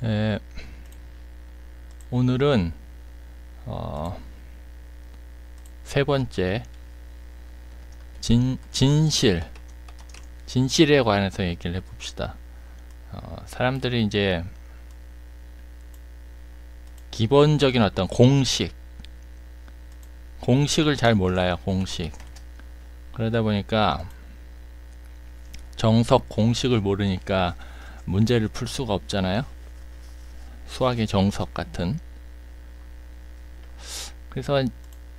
에, 오늘은 세 번째 진실에 관해서 얘기를 해봅시다. 사람들이 이제 기본적인 어떤 공식을 잘 몰라요. 공식. 그러다 보니까 정석 공식을 모르니까 문제를 풀 수가 없잖아요. 수학의 정석 같은. 그래서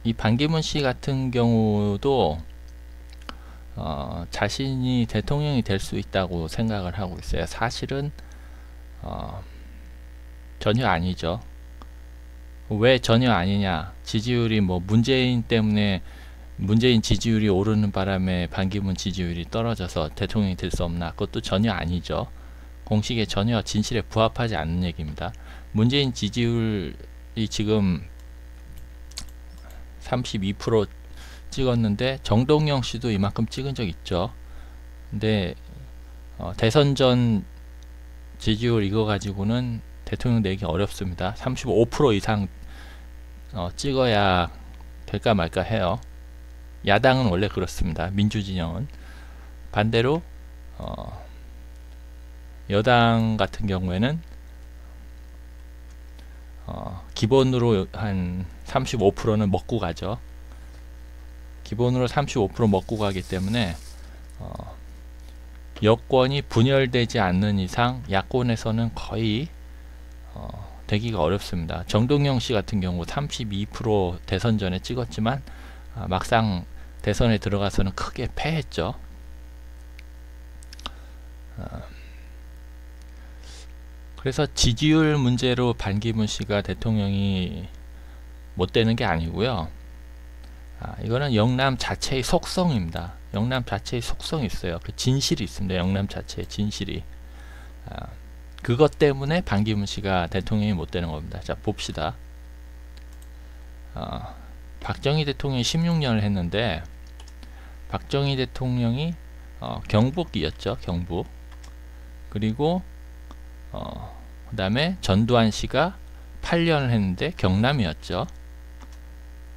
이 반기문 씨 같은 경우도 자신이 대통령이 될 수 있다고 생각을 하고 있어요. 사실은 전혀 아니죠. 왜 전혀 아니냐? 지지율이 뭐 문재인 때문에 문재인 지지율이 오르는 바람에 반기문 지지율이 떨어져서 대통령이 될 수 없나? 그것도 전혀 아니죠. 공식에 전혀 진실에 부합하지 않는 얘기입니다. 문재인 지지율이 지금 32% 찍었는데 정동영 씨도 이만큼 찍은 적 있죠. 근데 대선 전 지지율 이거 가지고는 대통령 내기 어렵습니다. 35% 이상 찍어야 될까 말까 해요. 야당은 원래 그렇습니다. 민주진영은. 반대로 여당 같은 경우에는 기본으로 한 35%는 먹고 가죠. 기본으로 35% 먹고 가기 때문에 여권이 분열되지 않는 이상 야권에서는 거의 되기가 어렵습니다. 정동영 씨 같은 경우 32% 대선 전에 찍었지만 막상 대선에 들어가서는 크게 패했죠. 그래서 지지율 문제로 반기문 씨가 대통령이 못 되는 게 아니고요. 이거는 영남 자체의 속성입니다. 영남 자체의 속성이 있어요. 그 진실이 있습니다. 영남 자체의 진실이. 그것 때문에 반기문 씨가 대통령이 못 되는 겁니다. 자, 봅시다. 박정희 대통령이 16년을 했는데 박정희 대통령이 경북이었죠. 경북. 그리고 그 다음에 전두환 씨가 8년을 했는데 경남이었죠.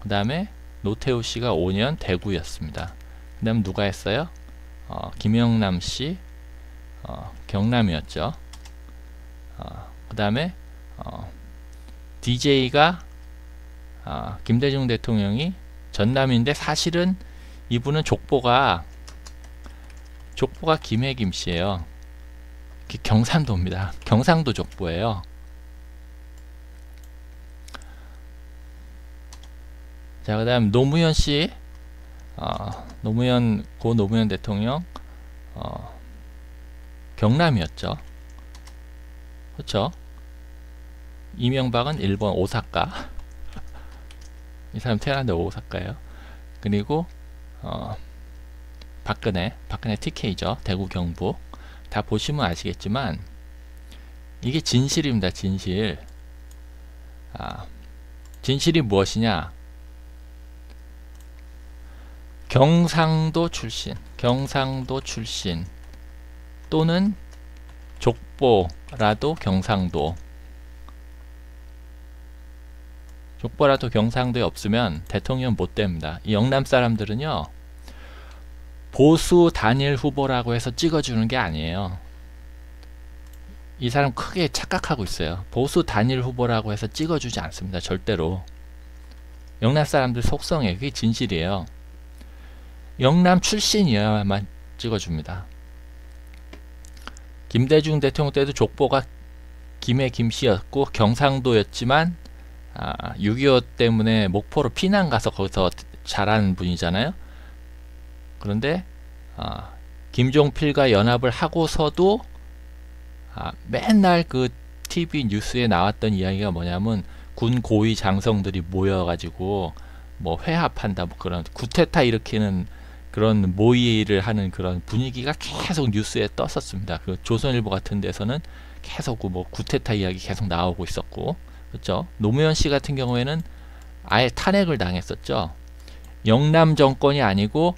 그 다음에 노태우 씨가 5년 대구였습니다. 그 다음 누가 했어요? 김영남 씨 경남이었죠. 그 다음에 DJ가 김대중 대통령이 전남인데 사실은 이분은 족보가 김해김 씨예요. 경상도입니다. 경상도 족보예요. 자, 그 다음 노무현 씨, 고 노무현 대통령 경남이었죠. 그렇죠? 이명박은 일본 오사카. 이 사람 태어난 데 오사카예요. 그리고 박근혜 TK죠. 대구 경북. 다 보시면 아시겠지만 이게 진실입니다. 진실. 진실이 무엇이냐? 경상도 출신 또는 족보라도 경상도에 없으면 대통령 못 됩니다. 이 영남 사람들은요, 보수 단일 후보라고 해서 찍어주는 게 아니에요. 이 사람 크게 착각하고 있어요. 보수 단일 후보라고 해서 찍어주지 않습니다. 절대로. 영남 사람들 속성에 그게 진실이에요. 영남 출신이어야만 찍어줍니다. 김대중 대통령 때도 족보가 김해 김씨였고 경상도였지만 6.25 때문에 목포로 피난 가서 거기서 자란 분이잖아요. 그런데 김종필과 연합을 하고서도 맨날 그 TV 뉴스에 나왔던 이야기가 뭐냐면 군 고위 장성들이 모여가지고 뭐 회합한다, 뭐 그런 구테타 일으키는 그런 모의를 하는 그런 분위기가 계속 뉴스에 떴었습니다. 그 조선일보 같은 데서는 계속 뭐 구테타 이야기 계속 나오고 있었고, 그렇죠? 노무현 씨 같은 경우에는 아예 탄핵을 당했었죠. 영남 정권이 아니고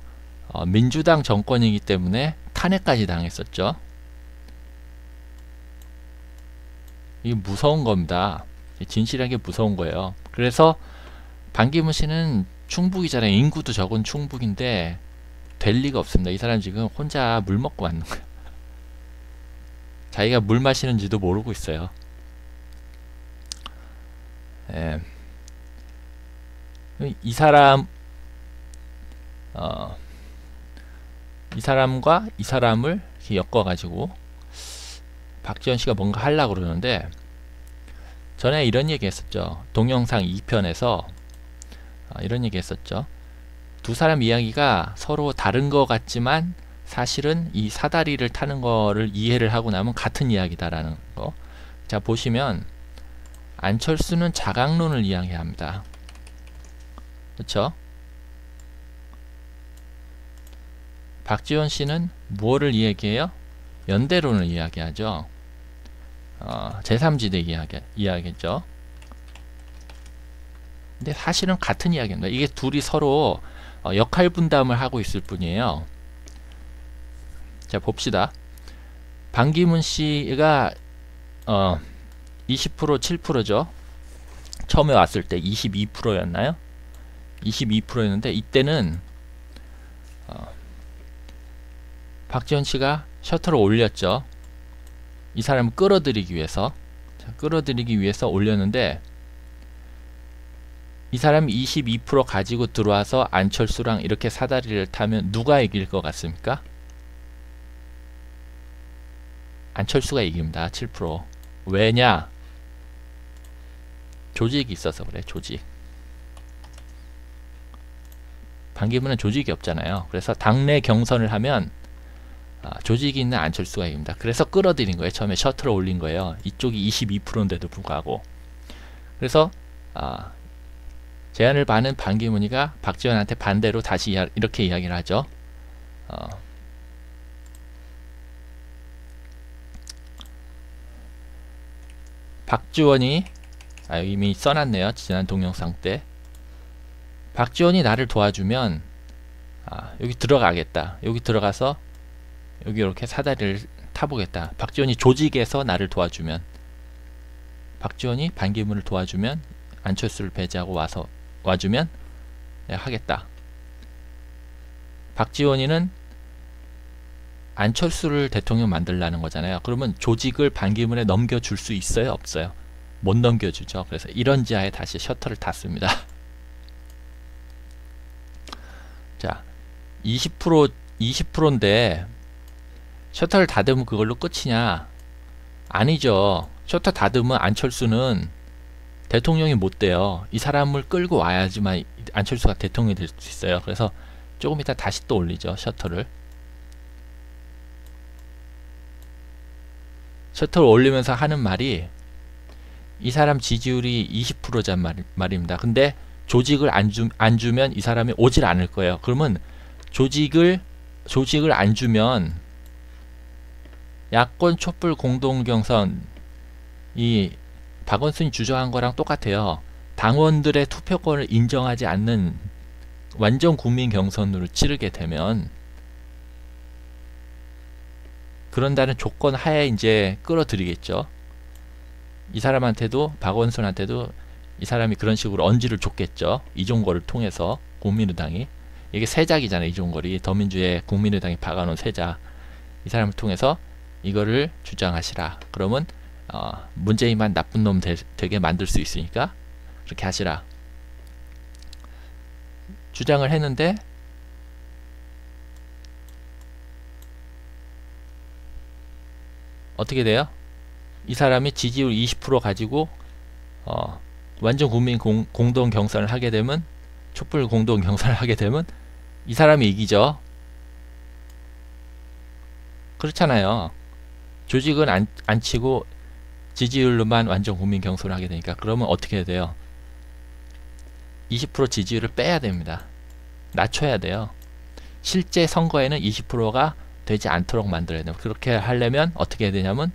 민주당 정권이기 때문에 탄핵까지 당했었죠. 이게 무서운 겁니다. 진실한 게 무서운 거예요. 그래서 반기문 씨는 충북이잖아요. 인구도 적은 충북인데 될 리가 없습니다. 이 사람 지금 혼자 물 먹고 왔는 거예요. 자기가 물 마시는지도 모르고 있어요. 예. 이 사람 이 사람과 이 사람을 이렇게 엮어가지고 박지원 씨가 뭔가 하려고 그러는데, 전에 이런 얘기 했었죠. 동영상 2편에서 이런 얘기 했었죠. 두 사람 이야기가 서로 다른 것 같지만 사실은 이 사다리를 타는 거를 이해를 하고 나면 같은 이야기다라는 거. 자, 보시면 안철수는 자강론을 이야기합니다. 그렇죠? 박지원 씨는 무엇을 이야기해요? 연대론을 이야기하죠. 제3지대 이야기죠. 근데 사실은 같은 이야기입니다. 이게 둘이 서로 역할 분담을 하고 있을 뿐이에요. 자, 봅시다. 반기문 씨가 20% 7%죠. 처음에 왔을 때 22%였나요? 22%였는데 이때는 박지원 씨가 셔터를 올렸죠. 이 사람을 끌어들이기 위해서. 자, 끌어들이기 위해서 올렸는데 이 사람이 22% 가지고 들어와서 안철수랑 이렇게 사다리를 타면 누가 이길 것 같습니까? 안철수가 이깁니다. 7%. 왜냐? 조직이 있어서 그래. 조직. 반기문은 조직이 없잖아요. 그래서 당내 경선을 하면 조직이 있는 안철수가 이깁니다. 그래서 끌어들인 거예요. 처음에 셔틀을 올린 거예요. 이쪽이 22%인데도 불구하고. 그래서 제안을 받은 반기문이가 박지원한테 반대로 다시 이렇게 이야기를 하죠. 박지원이 여기 이미 써놨네요. 지난 동영상 때. 박지원이 나를 도와주면 여기 들어가겠다. 여기 들어가서 여기 이렇게 사다리를 타보겠다. 박지원이 조직에서 나를 도와주면, 박지원이 반기문을 도와주면, 안철수를 배제하고 와주면 내가 하겠다. 박지원이는 안철수를 대통령 만들라는 거잖아요. 그러면 조직을 반기문에 넘겨줄 수 있어요? 없어요? 못 넘겨주죠. 그래서 이런 지하에 다시 셔터를 탔습니다. 자, 20%인데 셔터를 닫으면 그걸로 끝이냐? 아니죠. 셔터 닫으면 안철수는 대통령이 못 돼요. 이 사람을 끌고 와야지만 안철수가 대통령이 될 수 있어요. 그래서 조금 이따 다시 또 올리죠. 셔터를 올리면서 하는 말이, 이 사람 지지율이 20%란 말입니다. 근데 조직을 안 주면 이 사람이 오질 않을 거예요. 그러면 조직을 안 주면 야권 촛불 공동경선, 이 박원순이 주장한 거랑 똑같아요. 당원들의 투표권을 인정하지 않는 완전 국민 경선으로 치르게 되면, 그런다는 조건 하에 이제 끌어들이겠죠. 이 사람한테도, 박원순한테도 이 사람이 그런 식으로 언지를 줬겠죠. 이종거를 통해서. 국민의당이, 이게 세작이잖아요. 이종거리 더민주의 국민의당이 박아놓은 세작, 이 사람을 통해서 이거를 주장하시라. 그러면 문재인만 나쁜 놈 되게 만들 수 있으니까 그렇게 하시라 주장을 했는데, 어떻게 돼요? 이 사람이 지지율 20% 가지고 완전 국민 공동 경선을 하게 되면, 촛불 공동 경선을 하게 되면 이 사람이 이기죠. 그렇잖아요. 조직은 안 치고 지지율로만 완전 국민 경선을 하게 되니까. 그러면 어떻게 해야 돼요? 20% 지지율을 빼야 됩니다. 낮춰야 돼요. 실제 선거에는 20%가 되지 않도록 만들어야 돼요. 그렇게 하려면 어떻게 해야 되냐면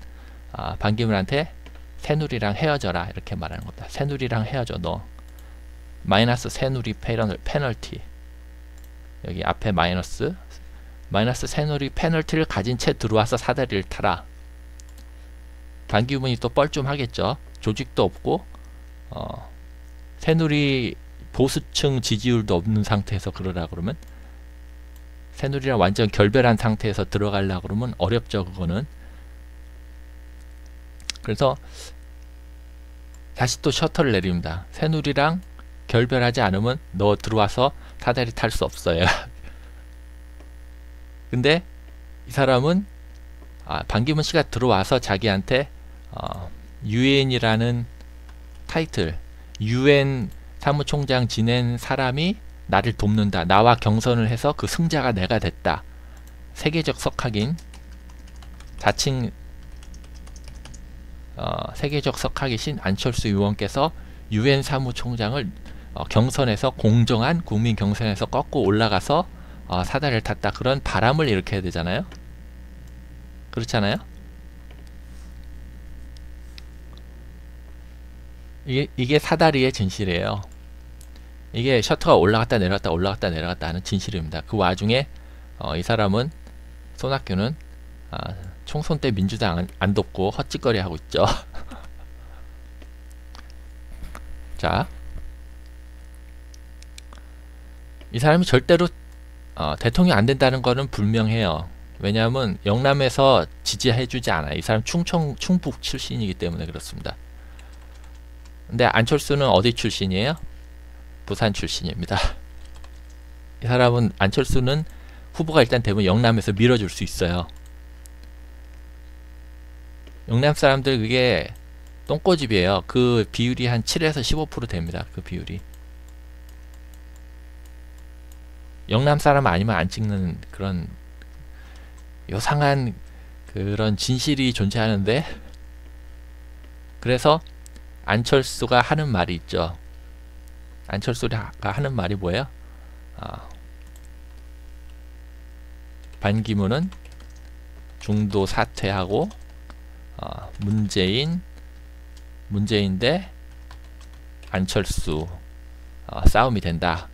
반기문한테 새누리랑 헤어져라 이렇게 말하는 겁니다. 새누리랑 헤어져. 너 마이너스 새누리 페널티, 여기 앞에 마이너스 새누리 페널티를 가진 채 들어와서 사다리를 타라. 반기문이 또 뻘쭘하겠죠. 조직도 없고 새누리 보수층 지지율도 없는 상태에서 그러라 그러면, 새누리랑 완전 결별한 상태에서 들어가려 그러면 어렵죠, 그거는. 그래서 다시 또 셔터를 내립니다. 새누리랑 결별하지 않으면 너 들어와서 사다리 탈 수 없어요. 근데 이 사람은 반기문 씨가 들어와서 자기한테 유엔이라는 타이틀, 유엔 사무총장 지낸 사람이 나를 돕는다, 나와 경선을 해서 그 승자가 내가 됐다, 세계적 석학인 자칭 세계적 석학이신 안철수 의원께서 유엔 사무총장을 경선에서, 공정한 국민 경선에서 꺾고 올라가서 사다리를 탔다, 그런 바람을 일으켜야 되잖아요. 그렇잖아요. 이게 사다리의 진실이에요. 이게 셔터가 올라갔다 내려갔다 올라갔다 내려갔다 하는 진실입니다. 그 와중에 이 사람은, 손학규는 총선 때 민주당 안 돕고 헛짓거리 하고 있죠. 자, 이 사람이 절대로 대통령 안 된다는 거는 분명해요. 왜냐하면 영남에서 지지해주지 않아요. 이 사람 충북 출신이기 때문에 그렇습니다. 근데 안철수는 어디 출신이에요? 부산 출신입니다. 이 사람은, 안철수는 후보가 일단 되면 영남에서 밀어줄 수 있어요. 영남 사람들 그게 똥꼬집이에요. 그 비율이 한 7에서 15% 됩니다. 그 비율이. 영남 사람 아니면 안 찍는 그런 요상한 그런 진실이 존재하는데, 그래서 안철수가 하는 말이 있죠. 안철수가 하는 말이 뭐예요? 반기문은 중도 사퇴하고 문재인 대 안철수 싸움이 된다.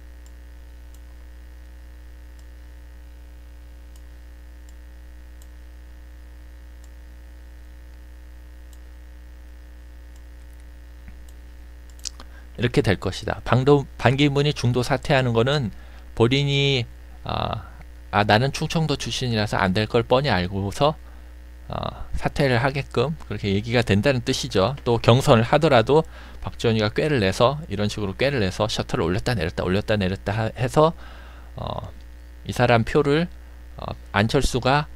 이렇게 될 것이다. 반기문이 중도 사퇴하는 거는 본인이 나는 충청도 출신이라서 안 될 걸 뻔히 알고서 사퇴를 하게끔 그렇게 얘기가 된다는 뜻이죠. 또 경선을 하더라도 박지원이가 꾀를 내서, 이런 식으로 꾀를 내서 셔터를 올렸다 내렸다 올렸다 내렸다 해서 이 사람 표를 안철수가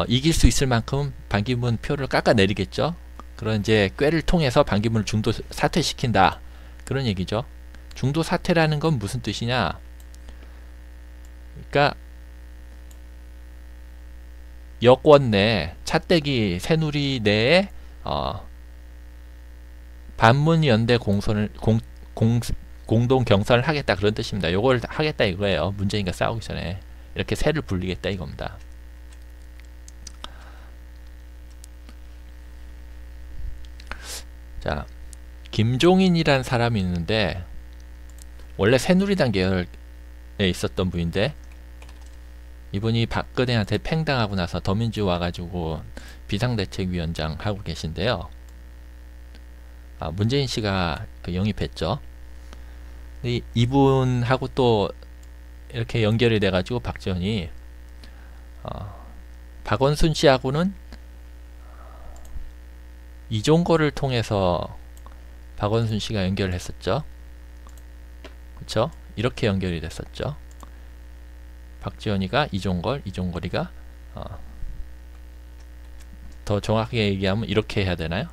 이길 수 있을 만큼 반기문 표를 깎아내리겠죠. 그런 이제 꾀를 통해서 반기문을 중도 사퇴시킨다, 그런 얘기죠. 중도 사퇴라는 건 무슨 뜻이냐? 그러니까 여권 내 차떼기 새누리 내에 반문연대 공동 경선을 하겠다, 그런 뜻입니다. 요걸 하겠다 이거예요. 문재인과 싸우기 전에 이렇게 새를 불리겠다 이겁니다. 자, 김종인이라는 사람이 있는데, 원래 새누리당 계열에 있었던 분인데, 이분이 박근혜한테 팽당하고 나서 더민주 와가지고 비상대책위원장 하고 계신데요. 문재인 씨가 영입했죠. 이분하고 또 이렇게 연결이 돼가지고 박지원이 박원순 씨하고는 이종거를 통해서 박원순 씨가 연결을 했었죠. 그쵸? 이렇게 연결이 됐었죠. 박지원이가 이종거리가 더 정확하게 얘기하면 이렇게 해야 되나요?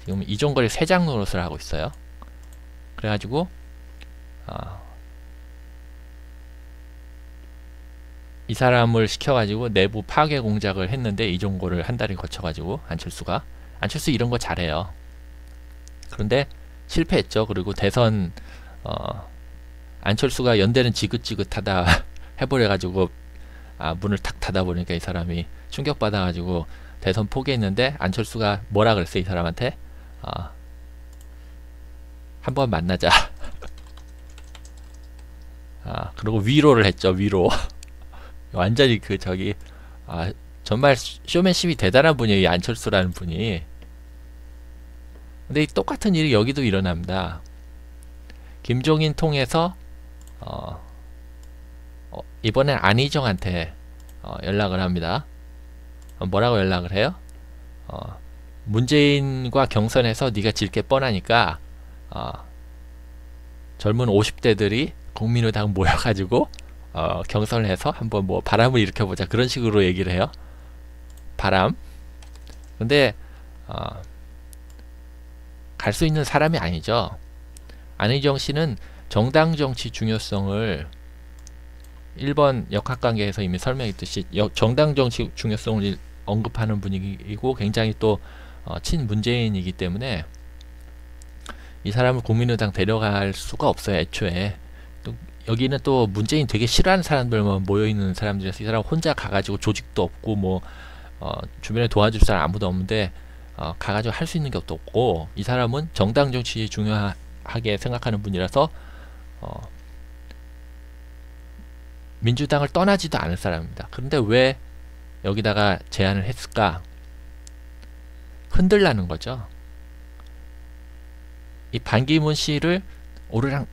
지금 이종거리 세장 노릇을 하고 있어요. 그래가지고 이 사람을 시켜가지고 내부 파괴 공작을 했는데, 이종거를 한 달이 거쳐가지고 안철수 이런 거 잘해요. 그런데 실패했죠. 그리고 대선 안철수가 연대는 지긋지긋하다 해버려가지고 문을 탁 닫아버리니까 이 사람이 충격받아가지고 대선 포기했는데, 안철수가 뭐라 그랬어요? 이 사람한테 한번 만나자. 그리고 위로를 했죠. 위로. 완전히 정말 쇼맨십이 대단한 분이에요, 이 안철수라는 분이. 근데 이 똑같은 일이 여기도 일어납니다. 김종인 통해서 이번엔 안희정한테 연락을 합니다. 뭐라고 연락을 해요? 문재인과 경선에서 네가 질 게 뻔하니까 젊은 50대들이 국민의당 모여가지고 경선을 해서 한번 뭐 바람을 일으켜보자, 그런 식으로 얘기를 해요. 바람. 근데 갈 수 있는 사람이 아니죠. 안희정 씨는 정당 정치 중요성을 1번 역학관계에서 이미 설명했듯이 정당 정치 중요성을 언급하는 분이고 굉장히 또 친문재인이기 때문에 이 사람을 국민의당 데려갈 수가 없어요, 애초에. 또 여기는 또 문재인 되게 싫어하는 사람들만 모여있는 사람들이라서 이 사람 혼자 가가지고 조직도 없고 뭐 주변에 도와줄 사람 아무도 없는데 가가지고 할 수 있는 게 없고, 이 사람은 정당 정치 중요하게 생각하는 분이라서 민주당을 떠나지도 않을 사람입니다. 그런데 왜 여기다가 제안을 했을까? 흔들라는 거죠. 이 반기문 씨를 오르락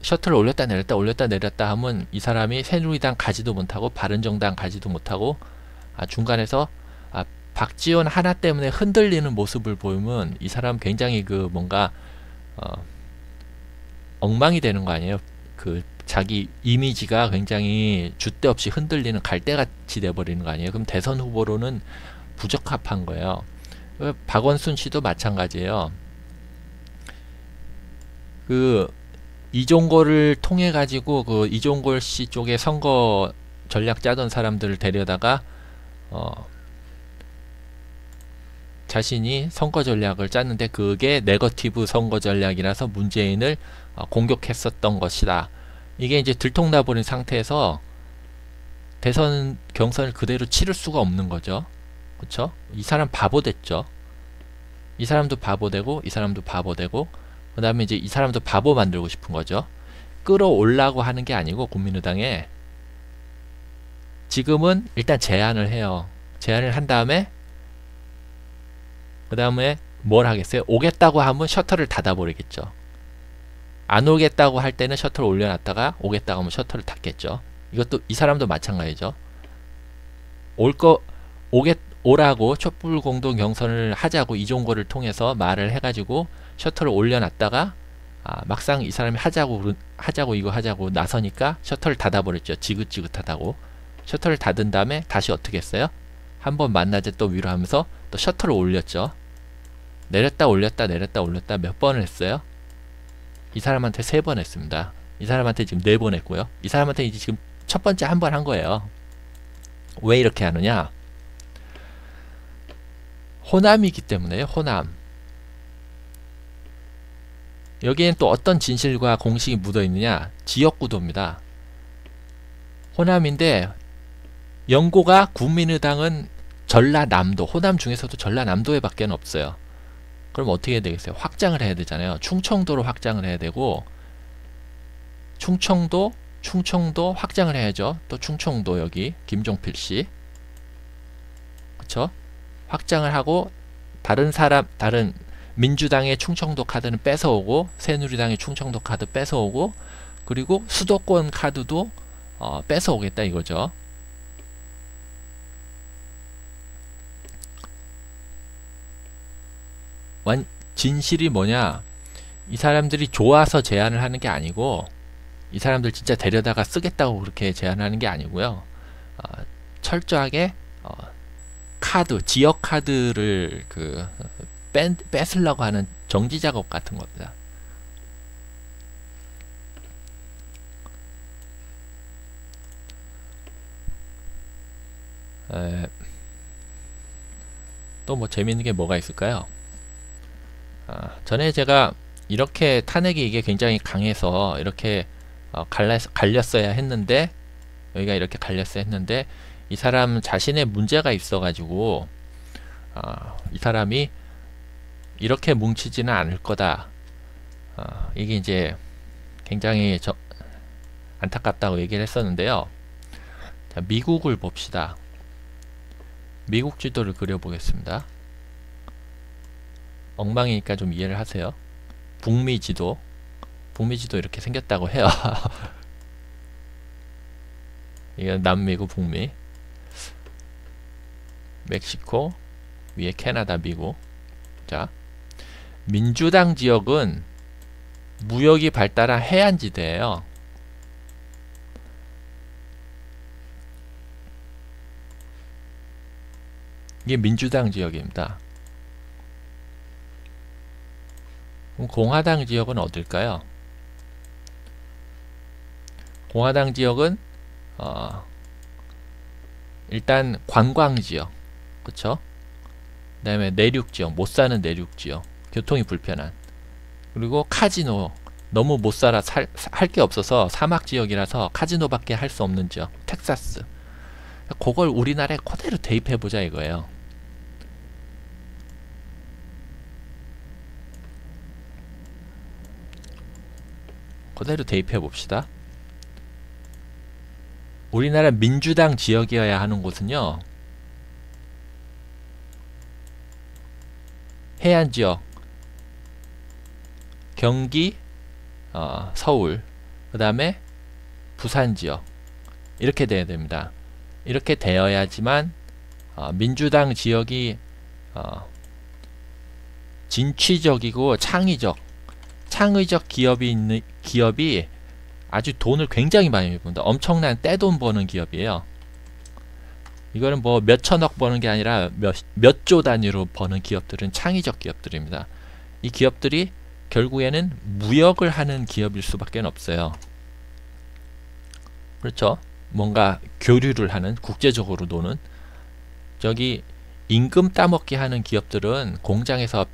셔틀을 올렸다 내렸다 올렸다 내렸다 하면 이 사람이 새누리당 가지도 못하고 바른정당 가지도 못하고 중간에서 박지원 하나 때문에 흔들리는 모습을 보이면 이 사람 굉장히 그 뭔가 엉망이 되는 거 아니에요. 그 자기 이미지가 굉장히 줏대 없이 흔들리는 갈대같이 돼버리는 거 아니에요. 그럼 대선 후보로는 부적합한 거예요. 박원순 씨도 마찬가지예요. 그 이종걸을 통해 가지고 그 이종걸 씨 쪽에 선거 전략 짜던 사람들을 데려다가 자신이 선거 전략을 짰는데 그게 네거티브 선거 전략이라서 문재인을 공격했었던 것이다. 이게 이제 들통나버린 상태에서 대선 경선을 그대로 치를 수가 없는 거죠. 그쵸? 이 사람 바보 됐죠. 이 사람도 바보 되고 이 사람도 바보 되고 그 다음에 이제 이 사람도 바보 만들고 싶은 거죠. 끌어올라고 하는 게 아니고 국민의당에 지금은 일단 제안을 해요. 제안을 한 다음에 그 다음에 뭘 하겠어요? 오겠다고 하면 셔터를 닫아버리겠죠. 안 오겠다고 할 때는 셔터를 올려놨다가 오겠다고 하면 셔터를 닫겠죠. 이것도 이 사람도 마찬가지죠. 오라고 촛불 공동 경선을 하자고 이종거를 통해서 말을 해가지고 셔터를 올려놨다가 막상 이 사람이 하자고 이거 하자고 나서니까 셔터를 닫아버렸죠. 지긋지긋하다고. 셔터를 닫은 다음에 다시 어떻게 했어요? 한번 만나자 또 위로 하면서 또 셔터를 올렸죠. 내렸다 올렸다 내렸다 올렸다 몇 번을 했어요? 이 사람한테 3번 했습니다. 이 사람한테 지금 4번 했고요. 이 사람한테 이제 지금 첫 번째 한 번 한 거예요. 왜 이렇게 하느냐? 호남이기 때문에요. 호남. 여기엔 또 어떤 진실과 공식이 묻어있느냐? 지역구도입니다. 호남인데 연고가 국민의당은 전라남도, 호남 중에서도 전라남도에 밖에 없어요. 그럼 어떻게 해야 되겠어요? 확장을 해야 되잖아요. 충청도로 확장을 해야 되고 충청도 확장을 해야죠. 또 충청도 여기 김종필씨 그쵸? 확장을 하고 다른 민주당의 충청도 카드는 뺏어오고 새누리당의 충청도 카드 뺏어오고 그리고 수도권 카드도 뺏어오겠다 이거죠. 진실이 뭐냐? 이 사람들이 좋아서 제안을 하는 게 아니고 이 사람들 진짜 데려다가 쓰겠다고 그렇게 제안하는 게 아니고요. 철저하게 지역 카드를 뺏으려고 하는 정지 작업 같은 겁니다. 또 뭐 재밌는 게 뭐가 있을까요? 전에 제가 이렇게 탄핵이 이게 굉장히 강해서 이렇게 갈렸어야 했는데 여기가 이렇게 갈렸어야 했는데 이 사람 자신의 문제가 있어 가지고 이 사람이 이렇게 뭉치지는 않을 거다. 이게 이제 굉장히 안타깝다고 얘기를 했었는데요. 자, 미국을 봅시다. 미국 지도를 그려보겠습니다. 엉망이니까 좀 이해를 하세요. 북미 지도 이렇게 생겼다고 해요. 이건 남미고 북미. 멕시코, 위에 캐나다, 미국. 자, 민주당 지역은 무역이 발달한 해안지대예요. 이게 민주당 지역입니다. 그럼 공화당 지역은 어딜까요? 공화당 지역은 일단 관광지역, 그쵸? 그 다음에 내륙지역, 못사는 내륙지역, 교통이 불편한, 그리고 카지노, 너무 못살아 할 게 없어서 사막지역이라서 카지노밖에 할 수 없는 지역, 텍사스. 그걸 우리나라에 그대로 대입해보자 이거예요. 그대로 대입해봅시다. 우리나라 민주당 지역이어야 하는 곳은요, 해안지역, 경기, 서울, 그 다음에 부산지역, 이렇게 돼야 됩니다. 이렇게 되어야지만 민주당 지역이 진취적이고 창의적 기업이 아주 돈을 굉장히 많이 번다. 엄청난 떼돈 버는 기업이에요. 이거는 뭐 몇천억 버는 게 아니라 몇 조 단위로 버는 기업들은 창의적 기업들입니다. 이 기업들이 결국에는 무역을 하는 기업일 수밖에 없어요. 그렇죠? 뭔가 교류를 하는, 국제적으로 노는. 저기 임금 따먹기 하는 기업들은, 공장에서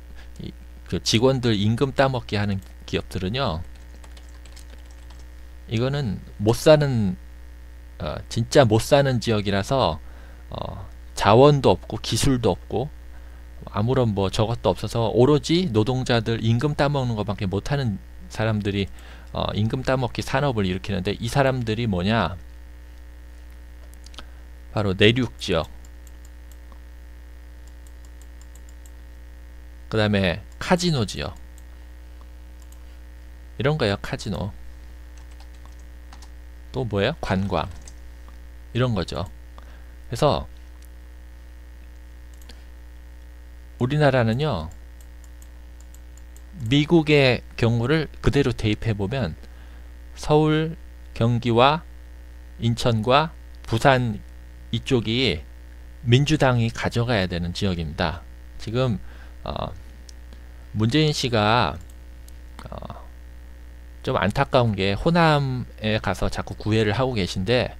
그 직원들 임금 따먹기 하는 기업들은요, 이거는 못사는, 진짜 못사는 지역이라서 자원도 없고 기술도 없고 아무런 뭐 저것도 없어서 오로지 노동자들 임금 따먹는 것밖에 못하는 사람들이 임금 따먹기 산업을 일으키는데, 이 사람들이 뭐냐, 바로 내륙지역, 그 다음에 카지노 지역, 이런 거예요. 카지노. 또 뭐예요? 관광, 이런 거죠. 그래서 우리나라는요, 미국의 경우를 그대로 대입해보면 서울, 경기와 인천과 부산, 이쪽이 민주당이 가져가야 되는 지역입니다. 지금 문재인 씨가 좀 안타까운 게, 호남에 가서 자꾸 구애를 하고 계신데,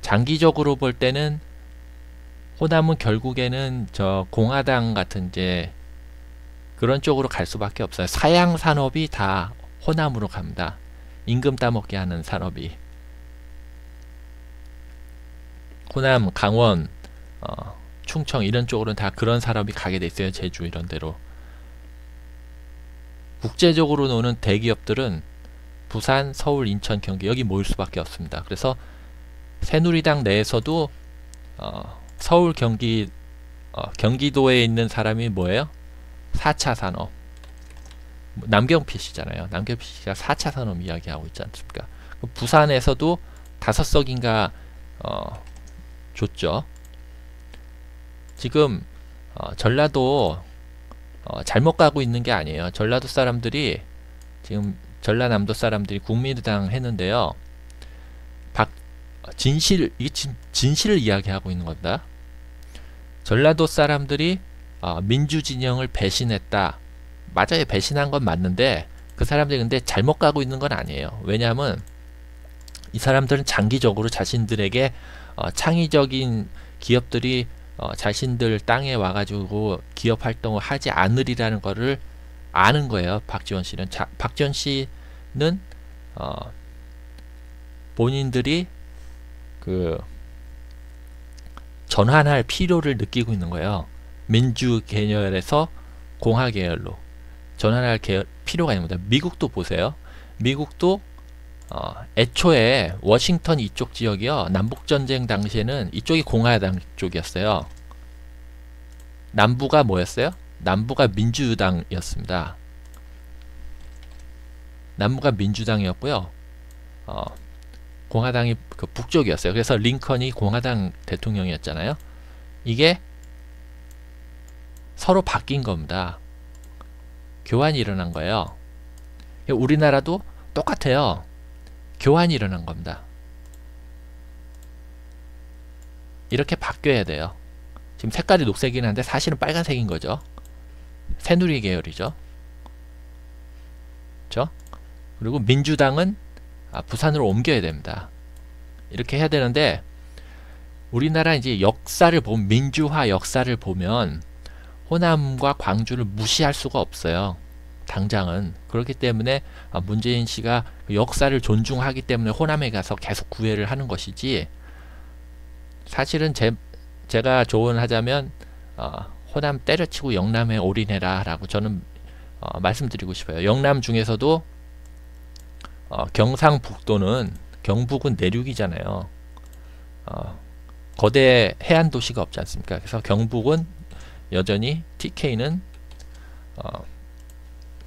장기적으로 볼 때는 호남은 결국에는 저 공화당 같은 이제 그런 쪽으로 갈 수밖에 없어요. 사양 산업이 다 호남으로 갑니다. 임금 따먹게 하는 산업이. 호남, 강원, 충청 이런 쪽으로는 다 그런 산업이 가게 돼 있어요. 제주 이런 데로. 국제적으로 노는 대기업들은 부산, 서울, 인천, 경기 여기 모일 수밖에 없습니다. 그래서 새누리당 내에서도 서울, 경기, 경기도에 있는 사람이 뭐예요? 4차 산업. 남경필 씨잖아요. 남경필 씨가 4차 산업 이야기하고 있지 않습니까? 부산에서도 5석인가 줬죠. 지금 전라도 잘못 가고 있는 게 아니에요. 전라도 사람들이 지금 전라남도 사람들이 국민의당 했는데요. 진실을 이야기하고 있는 겁니다. 전라도 사람들이 민주진영을 배신했다. 맞아요. 배신한 건 맞는데 그 사람들이 근데 잘못 가고 있는 건 아니에요. 왜냐하면 이 사람들은 장기적으로 자신들에게 창의적인 기업들이 자신들 땅에 와가지고 기업 활동을 하지 않으리라는 거를 아는 거예요. 박지원 씨는. 박지원 씨는 본인들이 그 전환할 필요를 느끼고 있는 거예요. 민주 계열에서 공화 계열로 전환할 필요가 있는 겁니다. 미국도 보세요. 미국도 애초에 워싱턴 이쪽 지역이요, 남북전쟁 당시에는 이쪽이 공화당 쪽이었어요. 남부가 뭐였어요? 남부가 민주당이었습니다. 남부가 민주당이었고요. 공화당이 그 북쪽이었어요. 그래서 링컨이 공화당 대통령이었잖아요. 이게 서로 바뀐 겁니다. 교환이 일어난 거예요. 우리나라도 똑같아요. 교환이 일어난 겁니다. 이렇게 바뀌어야 돼요. 지금 색깔이 녹색이긴 한데 사실은 빨간색인 거죠. 새누리 계열이죠. 그렇죠? 그리고 민주당은 부산으로 옮겨야 됩니다. 이렇게 해야 되는데 우리나라 이제 역사를 보면 민주화 역사를 보면 호남과 광주를 무시할 수가 없어요. 당장은. 그렇기 때문에 문재인 씨가 역사를 존중하기 때문에 호남에 가서 계속 구애를 하는 것이지, 사실은 제가 조언하자면 호남 때려치고 영남에 올인해라 라고 저는 말씀드리고 싶어요. 영남 중에서도 경상북도는, 경북은 내륙이잖아요. 거대 해안 도시가 없지 않습니까? 그래서 경북은 여전히 TK는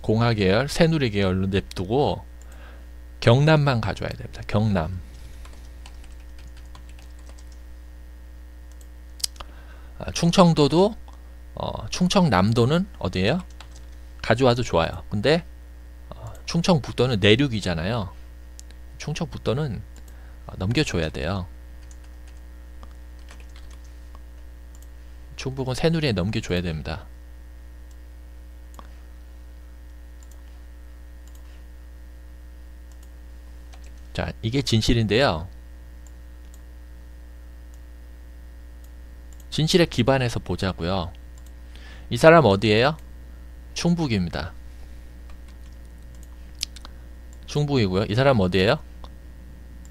공화 계열, 새누리 계열로 냅두고 경남만 가져와야 됩니다. 경남. 충청도도 충청남도는 어디예요? 가져와도 좋아요. 근데 충청북도는 내륙이잖아요. 충청북도는 넘겨줘야 돼요. 충북은 새누리에 넘겨줘야 됩니다. 자, 이게 진실인데요. 진실에 기반해서 보자고요. 이 사람 어디예요? 충북입니다. 충북이고요. 이 사람 어디예요?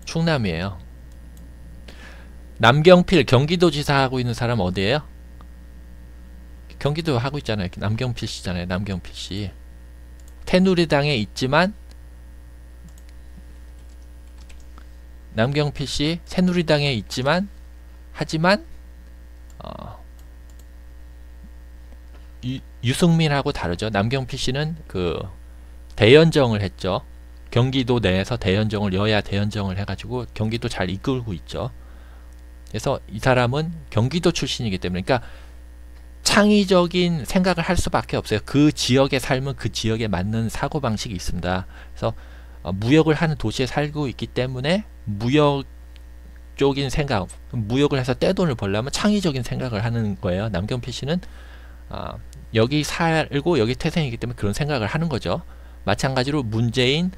충남이에요. 남경필 경기도지사 하고 있는 사람 어디예요? 경기도 하고 있잖아요. 남경필 씨잖아요. 남경필 씨. 새누리당에 있지만 남경필 씨 새누리당에 있지만 하지만 유승민하고 다르죠. 남경필 씨는 그 대연정을 했죠. 경기도 내에서 대연정을, 여야 대연정을 해가지고 경기도 잘 이끌고 있죠. 그래서 이 사람은 경기도 출신이기 때문에, 그러니까 창의적인 생각을 할 수밖에 없어요. 그 지역에 살면 그 지역에 맞는 사고방식이 있습니다. 그래서 무역을 하는 도시에 살고 있기 때문에 무역적인 생각, 무역을 해서 떼돈을 벌려면 창의적인 생각을 하는 거예요. 남경필 씨는 여기 살고 여기 태생이기 때문에 그런 생각을 하는 거죠. 마찬가지로 문재인,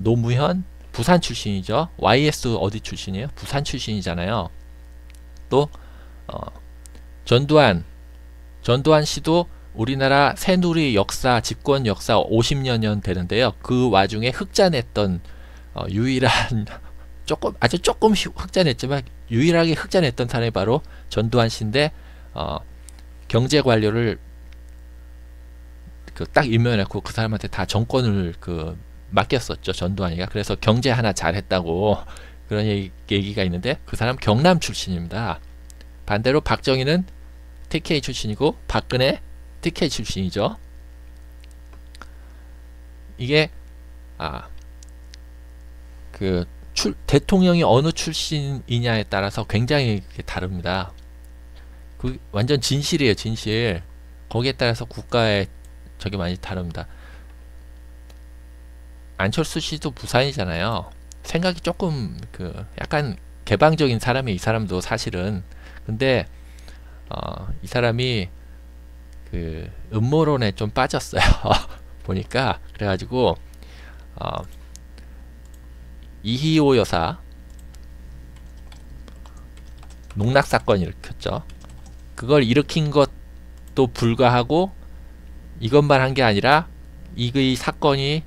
노무현 부산 출신이죠. YS 어디 출신이에요? 부산 출신이잖아요. 또 전두환 씨도 우리나라 새누리 역사, 집권 역사 50여 년 되는데요. 그 와중에 흑자냈던 유일한 아주 조금 흑자냈지만 유일하게 흑자냈던 사람이 바로 전두환 씨인데, 경제관료를 딱 임명해놓고 그 사람한테 다 정권을 맡겼었죠. 전두환이가. 그래서 경제 하나 잘했다고 그런 얘기가 있는데, 그 사람 경남 출신입니다. 반대로 박정희는 TK 출신이고 박근혜 TK 출신이죠. 이게 대통령이 어느 출신이냐에 따라서 굉장히 다릅니다. 완전 진실이에요. 진실. 거기에 따라서 국가의 저게 많이 다릅니다. 안철수 씨도 부산이잖아요. 생각이 조금 약간 개방적인 사람이 이 사람도 사실은. 근데 이 사람이 음모론에 좀 빠졌어요. 보니까. 그래가지고 이희호 여사 농락사건 일으켰죠. 그걸 일으킨 것도 불가하고 이것만 한 게 아니라 이 사건이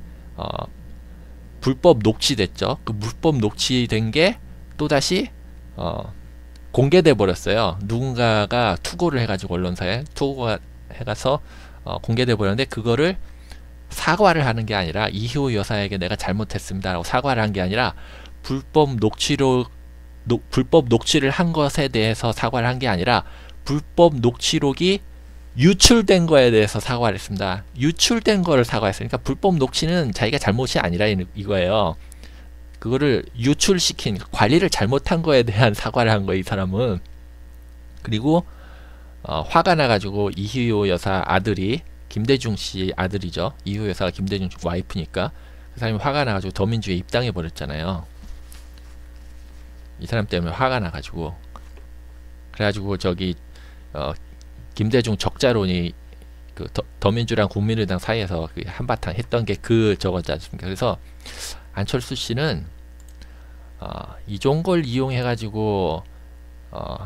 불법 녹취됐죠. 그 불법 녹취된 게 또다시 공개돼 버렸어요. 누군가가 투고를 해가지고 언론사에 투고가 해가서 공개돼 버렸는데, 그거를 사과를 하는 게 아니라, 이희호 여사에게 내가 잘못했습니다 라고 사과를 한 게 아니라 불법 녹취를 한 것에 대해서 사과를 한 게 아니라 불법 녹취록이 유출된 거에 대해서 사과를 했습니다. 유출된 거를 사과했으니까 불법 녹취는 자기가 잘못이 아니라 이거예요. 그거를 유출시킨, 관리를 잘못한 거에 대한 사과를 한 거예요, 이 사람은. 그리고 화가 나가지고 이희호 여사 아들이, 김대중 씨 아들이죠. 이희호 여사가 김대중 씨 와이프니까 그 사람이 화가 나가지고 더민주에 입당해 버렸잖아요. 이 사람 때문에 화가 나가지고. 그래가지고 저기 김대중 적자론이 그 더민주랑 국민의당 사이에서 그 한바탕 했던 게 그 저거지 않습니까? 그래서 안철수 씨는 이런 걸 이용해 가지고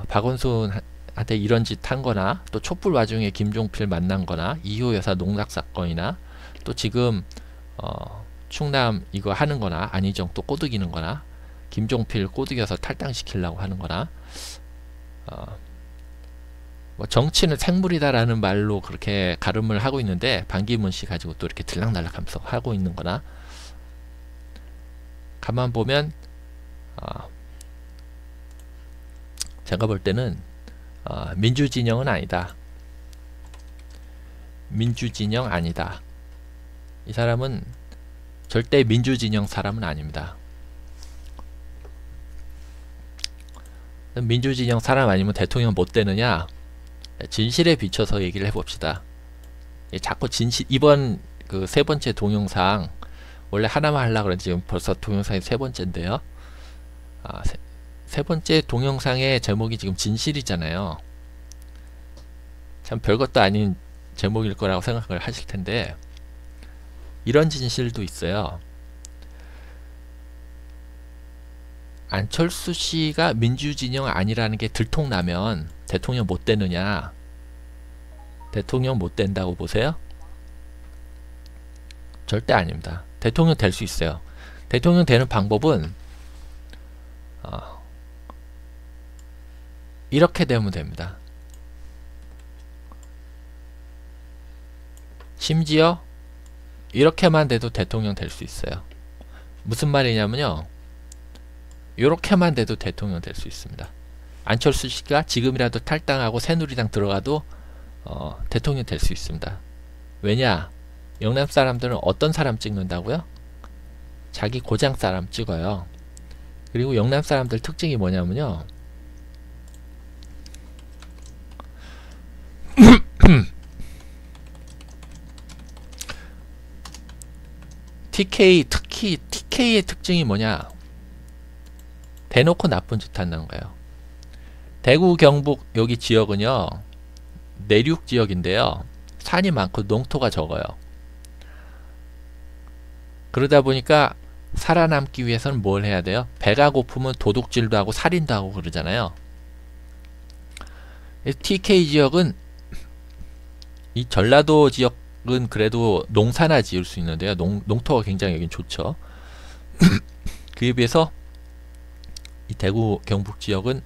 박원순한테 이런 짓 한 거나, 또 촛불 와중에 김종필 만난 거나, 이호 여사 농락 사건이나, 또 지금 충남 이거 하는 거나, 안희정 또 꼬드기는 거나, 김종필 꼬드겨서 탈당시키려고 하는 거나, 뭐 정치는 생물이다라는 말로 그렇게 가름을 하고 있는데, 반기문 씨 가지고 또 이렇게 들락날락하면서 하고 있는 거나, 가만 보면 제가 볼 때는 민주진영은 아니다. 민주진영 아니다. 이 사람은 절대 민주진영 사람은 아닙니다. 민주진영 사람 아니면 대통령 못 되느냐? 진실에 비춰서 얘기를 해봅시다. 자꾸 진실, 이번 그 세 번째 동영상, 원래 하나만 하려고 그랬는데 지금 벌써 동영상이 세 번째인데요. 세 번째 동영상의 제목이 지금 진실이잖아요. 참 별것도 아닌 제목일 거라고 생각을 하실 텐데, 이런 진실도 있어요. 안철수 씨가 민주진영 아니라는 게 들통나면 대통령 못 되느냐? 대통령 못 된다고 보세요? 절대 아닙니다. 대통령 될 수 있어요. 대통령 되는 방법은 이렇게 되면 됩니다. 심지어 이렇게만 돼도 대통령 될 수 있어요. 무슨 말이냐면요, 이렇게만 돼도 대통령 될 수 있습니다. 안철수 씨가 지금이라도 탈당하고 새누리당 들어가도 대통령 될 수 있습니다. 왜냐? 영남 사람들은 어떤 사람 찍는다고요? 자기 고장 사람 찍어요. 그리고 영남 사람들 특징이 뭐냐면요, 특히 TK의 특징이 뭐냐? 대놓고 나쁜 짓 한다는 거예요. 대구 경북 여기 지역은요, 내륙 지역인데요, 산이 많고 농토가 적어요. 그러다 보니까 살아남기 위해서는 뭘 해야 돼요? 배가 고프면 도둑질도 하고 살인도 하고 그러잖아요. TK 지역은, 이 전라도 지역은 그래도 농사나 지을 수 있는데요, 농토가 굉장히 여긴 좋죠. 그에 비해서 이 대구 경북 지역은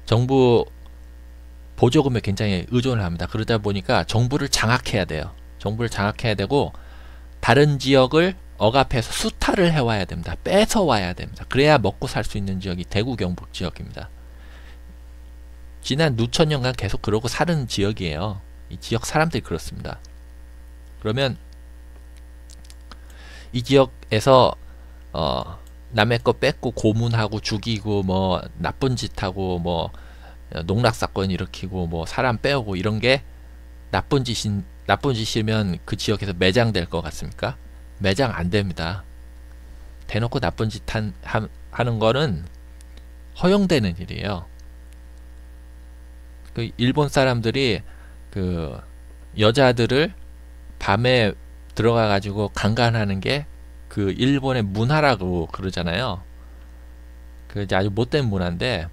정부 보조금에 굉장히 의존을 합니다. 그러다 보니까 정부를 장악해야 돼요. 정부를 장악해야 되고, 다른 지역을 억압해서 수탈을 해와야 됩니다. 뺏어와야 됩니다. 그래야 먹고 살 수 있는 지역이 대구 경북 지역입니다. 지난 누천 년간 계속 그러고 사는 지역이에요. 이 지역 사람들이 그렇습니다. 그러면 이 지역에서 남의 거 뺏고 고문하고 죽이고 뭐 나쁜 짓 하고 뭐 농락 사건 일으키고 뭐 사람 빼오고 이런 게 나쁜 짓이면 그 지역에서 매장될 것 같습니까? 매장 안 됩니다. 대놓고 나쁜 짓 하는 거는 허용되는 일이에요. 그 일본 사람들이 그 여자들을 밤에 들어가 가지고 강간하는 게 그 일본의 문화라고 그러잖아요. 그 이제 아주 못된 문화인데,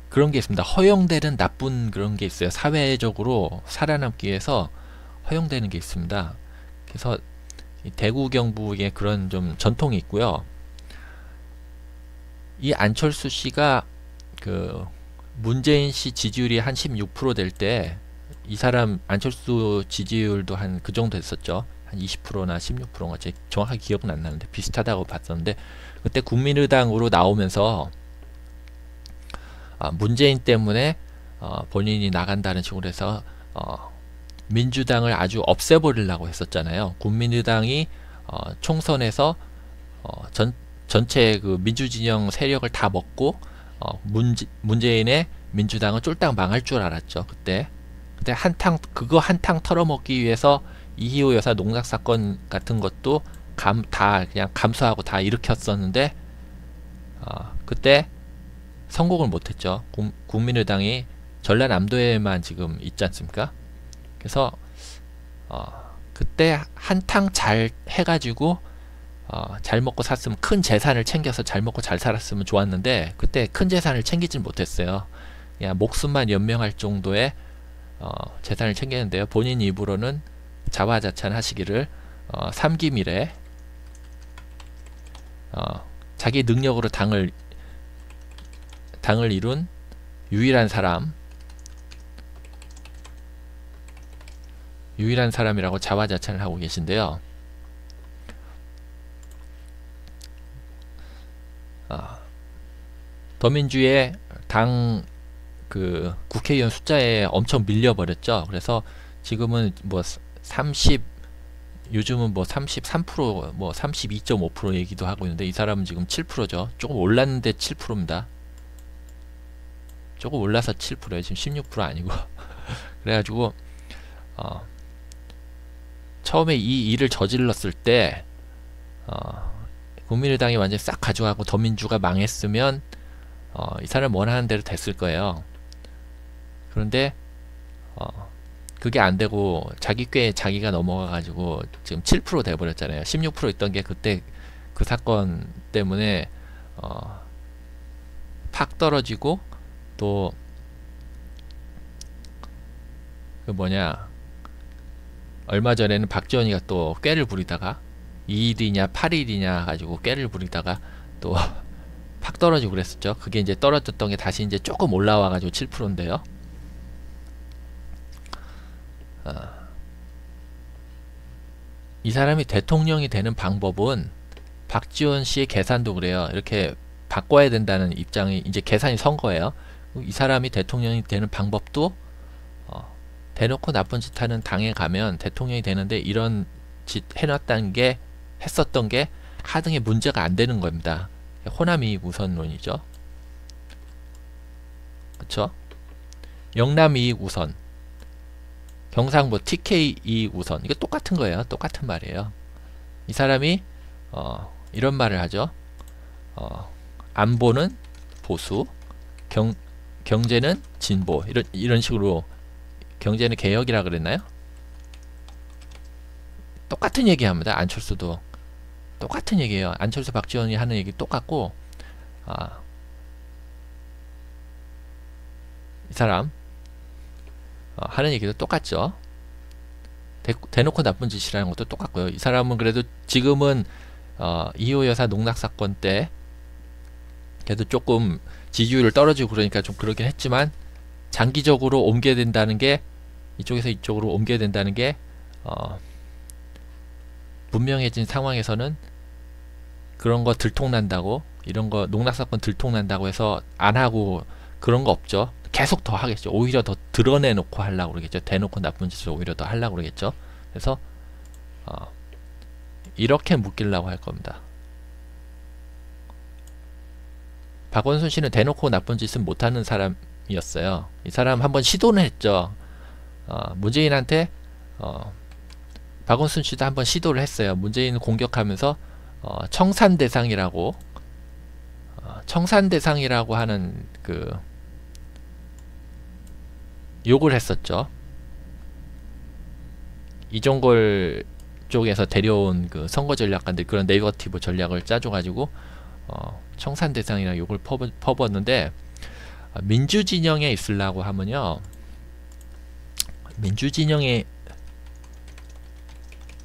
그런 게 있습니다. 허용되는 나쁜 그런 게 있어요. 사회적으로 살아남기 위해서 허용되는 게 있습니다. 그래서 이 대구 경북에 그런 좀 전통이 있고요. 이 안철수 씨가 그 문재인 씨 지지율이 한 16% 될 때, 이 사람 안철수 지지율도 한 그 정도 됐었죠. 한 20%나 16%가 제 정확하게 기억은 안 나는데 비슷하다고 봤었는데, 그때 국민의당으로 나오면서 문재인 때문에 본인이 나간다는 식으로 해서 민주당을 아주 없애버리려고 했었잖아요. 국민의당이 총선에서 전체 그 민주진영 세력을 다 먹고 문재인의 민주당은 쫄딱 망할 줄 알았죠. 그때 그거 한탕 털어먹기 위해서 이희호 여사 농락 사건 같은 것도 다 그냥 감수하고 다 일으켰었는데 그때 성공을 못했죠. 국민의당이 전라남도에만 지금 있지 않습니까? 그래서 그때 한탕 잘 해가지고 잘 먹고 샀으면, 큰 재산을 챙겨서 잘 먹고 잘 살았으면 좋았는데 그때 큰 재산을 챙기진 못했어요. 그냥 목숨만 연명할 정도의 재산을 챙겼는데요. 본인 입으로는 자화자찬하시기를 3기 이래 자기 능력으로 당을 이룬 유일한 사람이라고 자화자찬을 하고 계신데요. 더민주의 당 그 국회의원 숫자에 엄청 밀려버렸죠. 그래서 지금은 뭐 요즘은 뭐 33%, 뭐 32.5% 얘기도 하고 있는데 이 사람은 지금 7%죠. 조금 올랐는데 7%입니다. 조금 올라서 7%예요. 지금 16% 아니고. 그래가지고 처음에 이 일을 저질렀을 때 국민의당이 완전히 싹 가져가고 더민주가 망했으면 이 사람 원하는 대로 됐을 거예요. 그런데 그게 안 되고 자기 꾀에 자기가 넘어가 가지고 지금 7% 돼버렸잖아요. 16% 있던 게 그때 그 사건 때문에 팍 떨어지고, 또 그 뭐냐, 얼마 전에는 박지원이가 또 꾀를 부리다가 2일이냐 8일이냐 가지고 꾀를 부리다가 또 팍 떨어지고 그랬었죠. 그게 이제 떨어졌던 게 다시 이제 조금 올라와 가지고 7%인데요. 이 사람이 대통령이 되는 방법은 박지원 씨의 계산도 그래요. 이렇게 바꿔야 된다는 입장이 이제 계산이 선 거예요. 이 사람이 대통령이 되는 방법도 대놓고 나쁜 짓 하는 당에 가면 대통령이 되는데 이런 짓 해놨다는 게, 했었던 게 하등의 문제가 안 되는 겁니다. 호남이익 우선론이죠. 그쵸? 영남이익 우선, 경상도 TK 이익 우선, 이거 똑같은 거예요. 똑같은 말이에요. 이 사람이 이런 말을 하죠. 안보는 보수, 경제는 진보, 이런 식으로. 경제는 개혁이라 그랬나요? 똑같은 얘기합니다. 안철수도 똑같은 얘기예요. 안철수 박지원이 하는 얘기 똑같고, 이 사람 하는 얘기도 똑같죠. 대놓고 나쁜 짓이라는 것도 똑같고요. 이 사람은 그래도 지금은 이호 여사 농락 사건 때 그래도 조금 지지율을 떨어지고 그러니까 좀 그러긴 했지만, 장기적으로 옮겨야 된다는 게, 이쪽에서 이쪽으로 옮겨야 된다는 게 분명해진 상황에서는 그런 거 들통난다고, 이런 거 농락 사건 들통난다고 해서 안 하고 그런 거 없죠. 계속 더 하겠죠. 오히려 더 드러내놓고 하려고 그러겠죠. 대놓고 나쁜 짓을 오히려 더 하려고 그러겠죠. 그래서 이렇게 묶이려고 할 겁니다. 박원순 씨는 대놓고 나쁜 짓은 못하는 사람이었어요. 이 사람 한번 시도는 했죠. 문재인한테 박원순 씨도 한번 시도를 했어요. 문재인을 공격하면서 청산대상이라고 하는 그 욕을 했었죠. 이종걸 쪽에서 데려온 그 선거 전략가들, 그런 네거티브 전략을 짜줘가지고 청산대상이라는 욕을 퍼붓는데, 민주진영에 있으려고 하면요, 민주진영에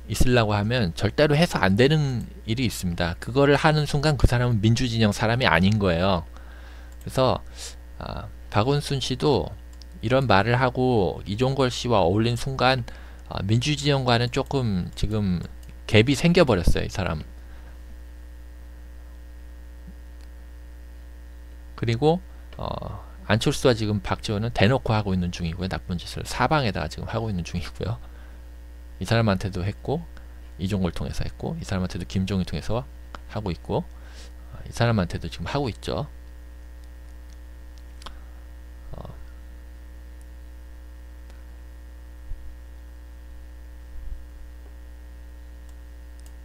있으려고 하면 절대로 해서 안 되는 일이 있습니다. 그거를 하는 순간 그 사람은 민주진영 사람이 아닌 거예요. 그래서 박원순 씨도 이런 말을 하고 이종걸 씨와 어울린 순간 민주진영과는 조금 지금 갭이 생겨버렸어요. 이 사람. 그리고 안철수와 지금 박지원은 대놓고 하고 있는 중이고요. 나쁜 짓을 사방에다가 지금 하고 있는 중이고요. 이 사람한테도 했고, 이종걸 통해서 했고, 이 사람한테도 김종인 통해서 하고 있고, 이 사람한테도 지금 하고 있죠.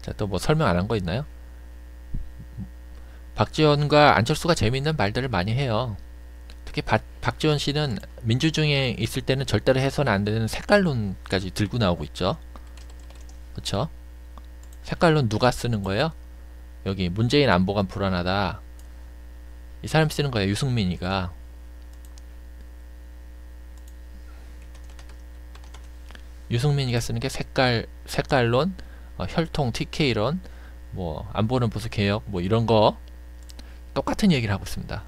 자, 또 뭐 설명 안 한 거 있나요? 박지원과 안철수가 재미있는 말들을 많이 해요. 특히 박지원 씨는 민주중에 있을 때는 절대로 해서는 안 되는 색깔론까지 들고 나오고 있죠. 그쵸? 색깔론 누가 쓰는 거예요? 여기 문재인 안보가 불안하다. 이 사람 쓰는 거예요. 유승민이가. 유승민이가 쓰는 게 색깔론, 혈통, TK론, 뭐 안보는 보수 개혁, 뭐 이런 거 똑같은 얘기를 하고 있습니다.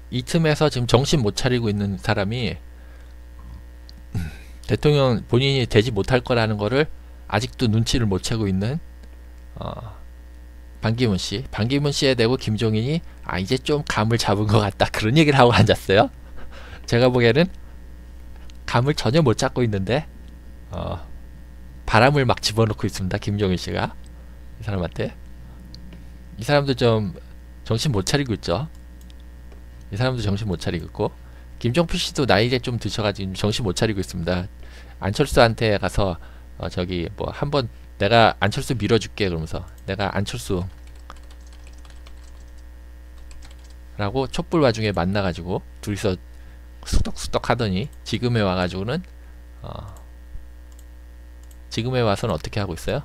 이 틈에서 지금 정신 못 차리고 있는 사람이 대통령 본인이 되지 못할 거라는 거를 아직도 눈치를 못 채고 있는 반기문 씨. 반기문 씨에 대고 김종인이 이제 좀 감을 잡은 것 같다. 그런 얘기를 하고 앉았어요. 제가 보기에는 감을 전혀 못 잡고 있는데 바람을 막 집어넣고 있습니다. 김종인 씨가. 이 사람한테. 이 사람도 좀 정신 못 차리고 있죠. 이 사람도 정신 못 차리고 있고, 김종필 씨도 나이가 좀 드셔가지고 정신 못 차리고 있습니다. 안철수한테 가서 저기 뭐 한번 내가 안철수 밀어줄게 그러면서 내가 안철수 라고 촛불 와중에 만나가지고 둘이서 수덕수덕 하더니 지금에 와가지고는 지금에 와서는 어떻게 하고 있어요?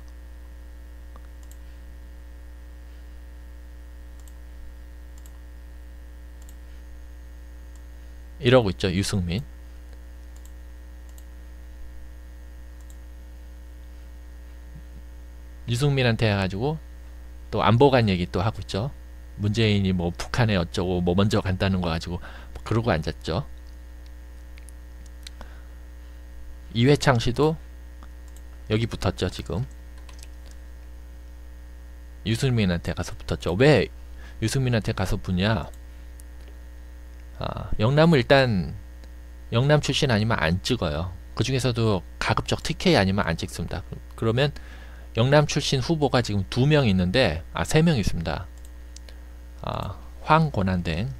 이러고 있죠. 유승민. 유승민한테 해가지고 또 안보관 얘기 또 하고 있죠. 문재인이 뭐 북한에 어쩌고 뭐 먼저 간다는 거 가지고 그러고 앉았죠. 이회창 씨도 여기 붙었죠. 지금 유승민한테 가서 붙었죠. 왜 유승민한테 가서 붙냐? 영남은 일단 영남 출신 아니면 안 찍어요. 그 중에서도 가급적 TK 아니면 안 찍습니다. 그러면 영남 출신 후보가 지금 2명 있는데 3명 있습니다. 황권한댕,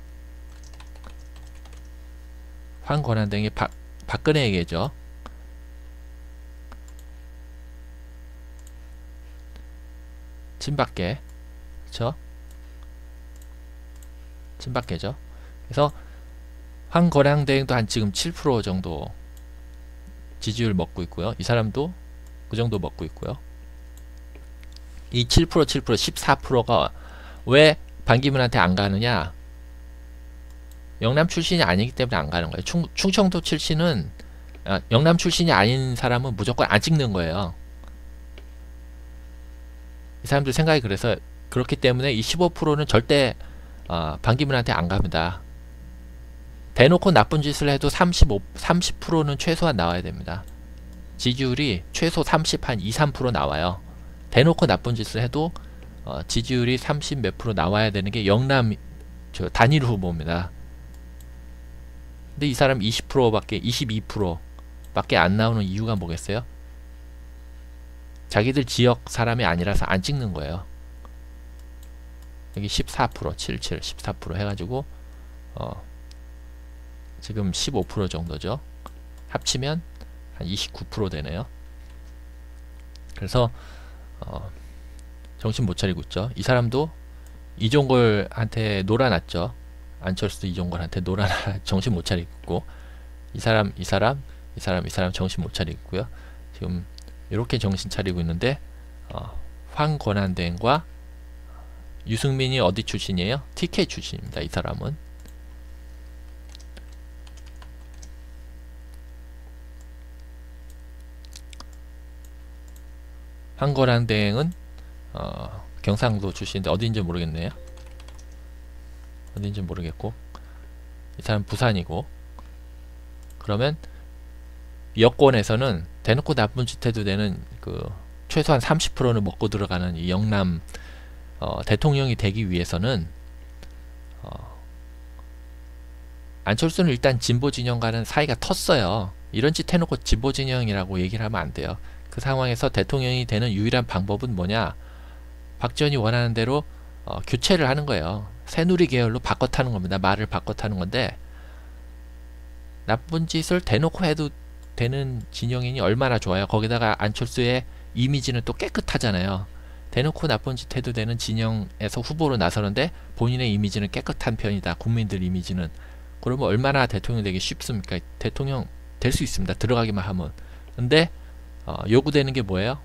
황권한댕이 박근혜에게죠. 친박계, 그쵸? 친박계죠. 그래서 황권한댕도 한 지금 7% 정도 지지율 먹고 있고요. 이 사람도 그 정도 먹고 있고요. 이 7%, 14%가 왜 반기문한테 안 가느냐? 영남 출신이 아니기 때문에 안 가는 거예요. 충청도 출신은 영남 출신이 아닌 사람은 무조건 안 찍는 거예요. 이 사람들 생각이 그래서 그렇기 때문에 이 15%는 절대 반기문한테 안 갑니다. 대놓고 나쁜 짓을 해도 30%는 최소한 나와야 됩니다. 지지율이 최소 30, 한 2, 3% 나와요. 대놓고 나쁜 짓을 해도 지지율이 30 몇 프로 나와야 되는 게 영남 단일 후보입니다. 근데 이 사람 20%밖에 22%밖에 안 나오는 이유가 뭐겠어요? 자기들 지역 사람이 아니라서 안 찍는 거예요. 여기 14%, 77, 14% 해가지고 지금 15% 정도죠. 합치면 한 29% 되네요. 그래서 정신 못 차리고 있죠. 이 사람도 이종걸한테 놀아놨죠. 안철수 이종걸한테 정신 못 차리고 있고, 이 사람 정신 못 차리고 있고요. 지금 이렇게 정신 차리고 있는데 황권한댕과 유승민이 어디 출신이에요? TK 출신입니다. 이 사람은. 황권한댕은 경상도 출신인데 어딘지 모르겠네요. 어딘지 모르겠고, 이 사람 부산이고. 그러면 여권에서는 대놓고 나쁜 짓 해도 되는 그 최소한 30%는 먹고 들어가는 이 영남 대통령이 되기 위해서는 안철수는 일단 진보 진영과는 사이가 텄어요. 이런 짓 해놓고 진보 진영이라고 얘기를 하면 안 돼요. 그 상황에서 대통령이 되는 유일한 방법은 뭐냐? 박지원이 원하는 대로 교체를 하는 거예요. 새누리 계열로 바꿔 타는 겁니다. 말을 바꿔 타는 건데, 나쁜 짓을 대놓고 해도 되는 진영이니 얼마나 좋아요. 거기다가 안철수의 이미지는 또 깨끗하잖아요. 대놓고 나쁜 짓 해도 되는 진영에서 후보로 나서는데 본인의 이미지는 깨끗한 편이다. 국민들 이미지는. 그러면 얼마나 대통령 되기 쉽습니까? 대통령 될 수 있습니다. 들어가기만 하면. 근데 요구되는 게 뭐예요?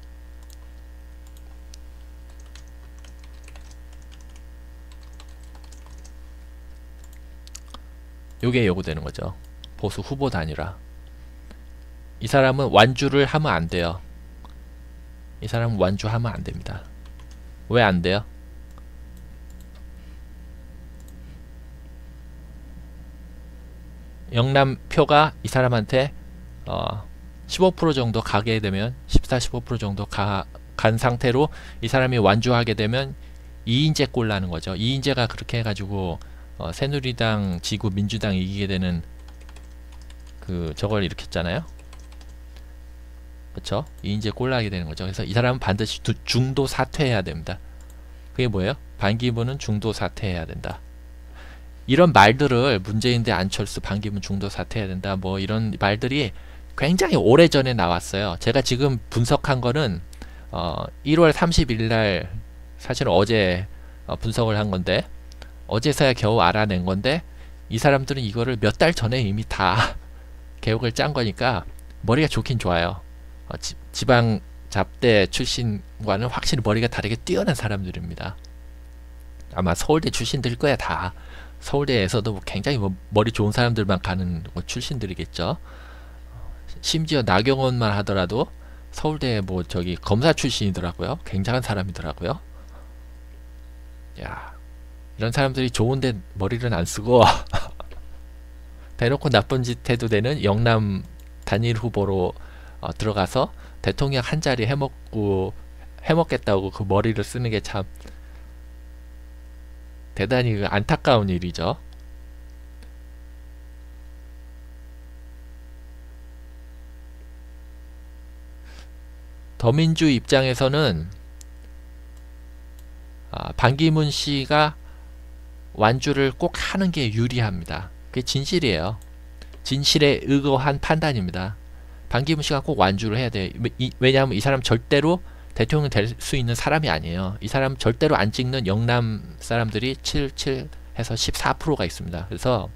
요게 요구되는 거죠. 보수 후보 단일화. 이 사람은 완주를 하면 안 돼요. 이 사람은 완주하면 안 됩니다. 왜 안 돼요? 영남 표가 이 사람한테 15% 정도 가게 되면 14, 15% 정도 간 상태로 이 사람이 완주하게 되면 이인재 꼴 나는 거죠. 이인재가 그렇게 해가지고 새누리당 지구 민주당 이기게 되는 저걸 일으켰잖아요. 그쵸? 이인재 꼴 나게 되는 거죠. 그래서 이 사람은 반드시 중도 사퇴해야 됩니다. 그게 뭐예요? 반기문은 중도 사퇴해야 된다. 이런 말들을 문재인 대 안철수, 반기문 중도 사퇴해야 된다. 뭐 이런 말들이 굉장히 오래전에 나왔어요. 제가 지금 분석한 거는 1월 30일 날 사실은 어제 분석을 한 건데, 어제서야 겨우 알아낸 건데, 이 사람들은 이거를 몇 달 전에 이미 다 개혁을 짠 거니까 머리가 좋긴 좋아요. 지방 잡대 출신과는 확실히 머리가 다르게 뛰어난 사람들입니다. 아마 서울대 출신들 거야. 다 서울대에서도 뭐 굉장히 머리 좋은 사람들만 가는 출신들이겠죠. 심지어 나경원만 하더라도 서울대 검사 출신이더라고요. 굉장한 사람이더라고요. 야, 이런 사람들이 좋은데 머리를 안 쓰고 대놓고 나쁜 짓 해도 되는 영남 단일 후보로 들어가서 대통령 한 자리 해먹겠다고 그 머리를 쓰는 게 참 대단히 안타까운 일이죠. 더민주 입장에서는 반기문 씨가 완주를 꼭 하는 게 유리합니다. 그게 진실이에요. 진실에 의거한 판단입니다. 반기문 씨가 꼭 완주를 해야 돼요. 왜냐하면 이 사람 절대로 대통령 될 수 있는 사람이 아니에요. 이 사람 절대로 안 찍는 영남 사람들이 77 해서 14%가 있습니다. 그래서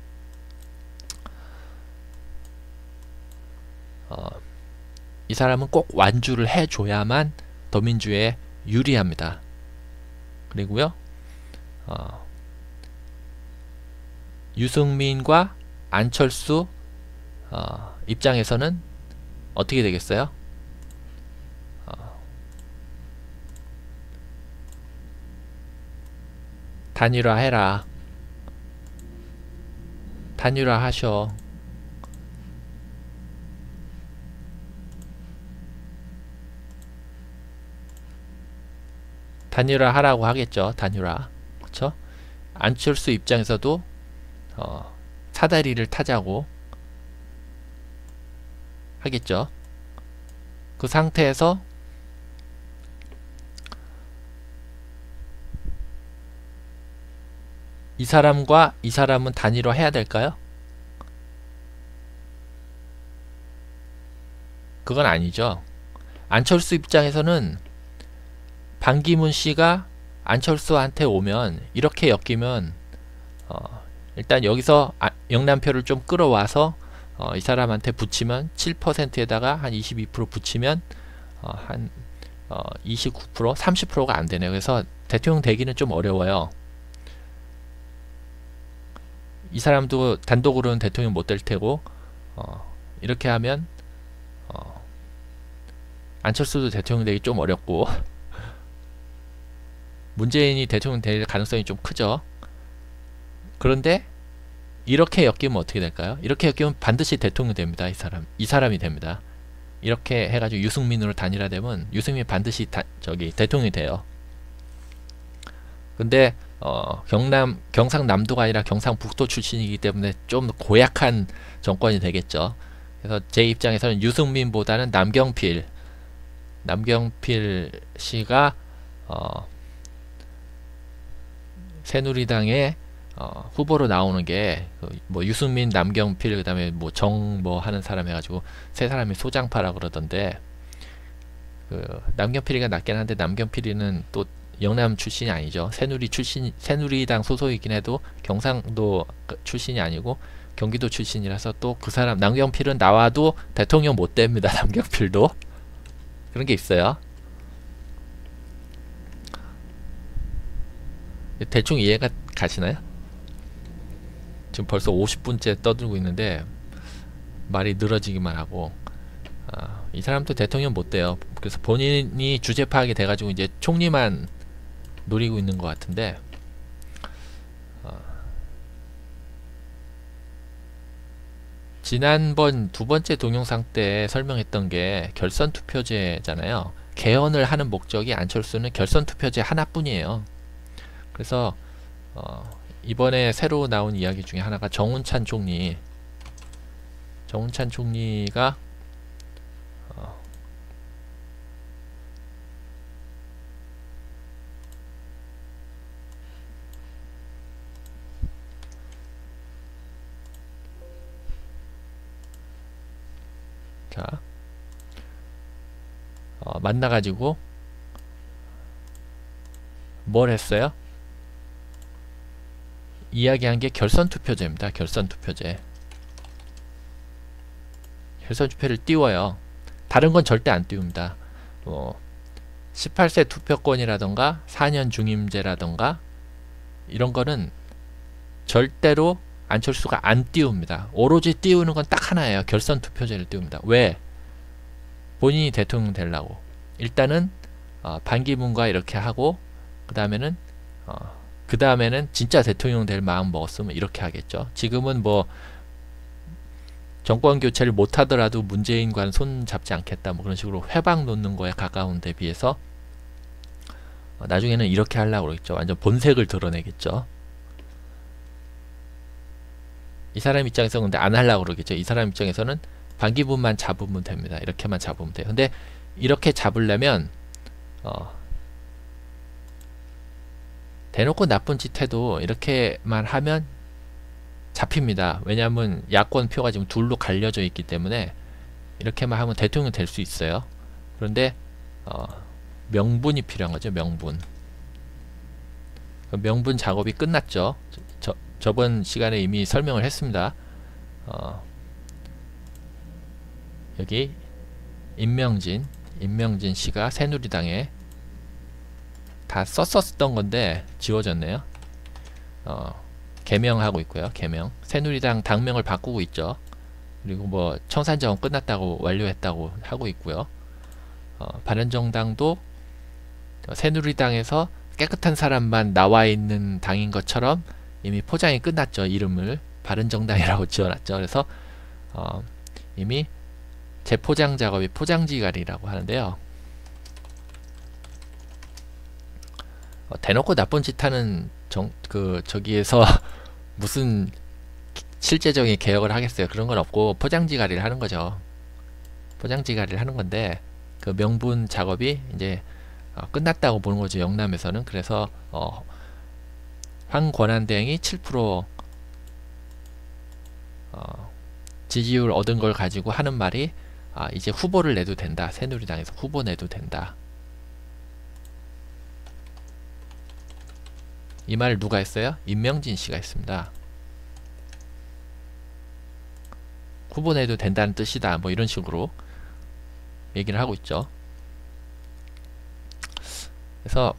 이 사람은 꼭 완주를 해줘야만 더민주에 유리합니다. 그리고요, 유승민과 안철수 입장에서는 어떻게 되겠어요? 단일화 해라. 단일화 하셔. 단일화 하라고 하겠죠. 단일화. 그쵸? 안철수 입장에서도 사다리를 타자고 하겠죠. 그 상태에서 이 사람과 이 사람은 단일화 해야 될까요? 그건 아니죠. 안철수 입장에서는 반기문 씨가 안철수한테 오면, 이렇게 엮이면 일단 여기서 영남표를 좀 끌어와서 이 사람한테 붙이면 7%에다가 한 22% 붙이면 한 29%, 30%가 안 되네요. 그래서 대통령 되기는 좀 어려워요. 이 사람도 단독으로는 대통령 못 될 테고, 이렇게 하면 안철수도 대통령 되기 좀 어렵고 문재인이 대통령 될 가능성이 좀 크죠. 그런데 이렇게 엮이면 어떻게 될까요? 이렇게 엮이면 반드시 대통령 됩니다. 이 사람이 됩니다. 이렇게 해가지고 유승민으로 단일화되면 유승민 반드시 대통령이 돼요. 근데 경상남도가 아니라 경상북도 출신이기 때문에 좀 고약한 정권이 되겠죠. 그래서 제 입장에서는 유승민보다는 남경필 씨가 새누리당의 후보로 나오는 게 뭐 유승민, 남경필, 그다음에 뭐 하는 사람 해가지고 세 사람이 소장파라 그러던데, 남경필이가 낫긴 한데 남경필이는 또 영남 출신이 아니죠. 새누리당 소속이긴 해도 경상도 출신이 아니고 경기도 출신이라서 또 그 사람 남경필은 나와도 대통령 못 됩니다. 남경필도 그런 게 있어요. 대충 이해가 가시나요? 지금 벌써 50분째 떠들고 있는데 말이 늘어지기만 하고, 이 사람도 대통령 못 돼요. 그래서 본인이 주제 파악이 돼가지고 이제 총리만 노리고 있는 것 같은데, 지난번 두 번째 동영상 때 설명했던 게 결선 투표제잖아요. 개헌을 하는 목적이 안철수는 결선 투표제 하나뿐이에요. 그래서 이번에 새로 나온 이야기 중에 하나가 정운찬 총리가 만나가지고 뭘 했어요? 이야기한 게 결선 투표제입니다. 결선 투표제. 결선 투표를 띄워요. 다른 건 절대 안 띄웁니다. 18세 투표권이라던가 4년 중임제라던가 이런 거는 절대로 안철수가 안 띄웁니다. 오로지 띄우는 건 딱 하나예요. 결선 투표제를 띄웁니다. 왜? 본인이 대통령 되려고. 일단은 반기문과 이렇게 하고, 그 다음에는 진짜 대통령 될 마음 먹었으면 이렇게 하겠죠. 지금은 뭐 정권 교체를 못 하더라도 문재인과는 손 잡지 않겠다, 뭐 그런 식으로 회방 놓는 거에 가까운 데 비해서 나중에는 이렇게 하려고 그러겠죠. 완전 본색을 드러내겠죠. 이 사람 입장에서 근데 안 하려고 그러겠죠. 이 사람 입장에서는 반기문만 잡으면 됩니다. 이렇게만 잡으면 돼요. 근데 이렇게 잡으려면 대놓고 나쁜 짓 해도 이렇게만 하면 잡힙니다. 왜냐하면 야권 표가 지금 둘로 갈려져 있기 때문에 이렇게만 하면 대통령 될 수 있어요. 그런데 명분이 필요한 거죠. 명분 작업이 끝났죠. 저번 시간에 이미 설명을 했습니다. 여기 임명진 씨가 새누리당에 다 썼었던 건데 지워졌네요. 개명하고 있고요. 새누리당 당명을 바꾸고 있죠. 그리고 뭐 청산정원 끝났다고 완료했다고 하고 있고요. 바른정당도 새누리당에서 깨끗한 사람만 나와 있는 당인 것처럼 이미 포장이 끝났죠. 이름을 바른정당이라고 지어놨죠. 그래서 이미 재포장 작업이 포장지갈이라고 하는데요. 대놓고 나쁜 짓 하는 저기에서 무슨 실제적인 개혁을 하겠어요. 그런 건 없고 포장지갈이를 하는 거죠. 포장지갈이를 하는 건데, 그 명분 작업이 이제 끝났다고 보는 거죠. 영남에서는. 그래서 황권한대행이 7% 지지율 얻은 걸 가지고 하는 말이 이제 후보를 내도 된다. 새누리당에서 후보 내도 된다. 이 말을 누가 했어요? 임명진 씨가 했습니다. 후보 내도 된다는 뜻이다. 뭐 이런 식으로 얘기를 하고 있죠. 그래서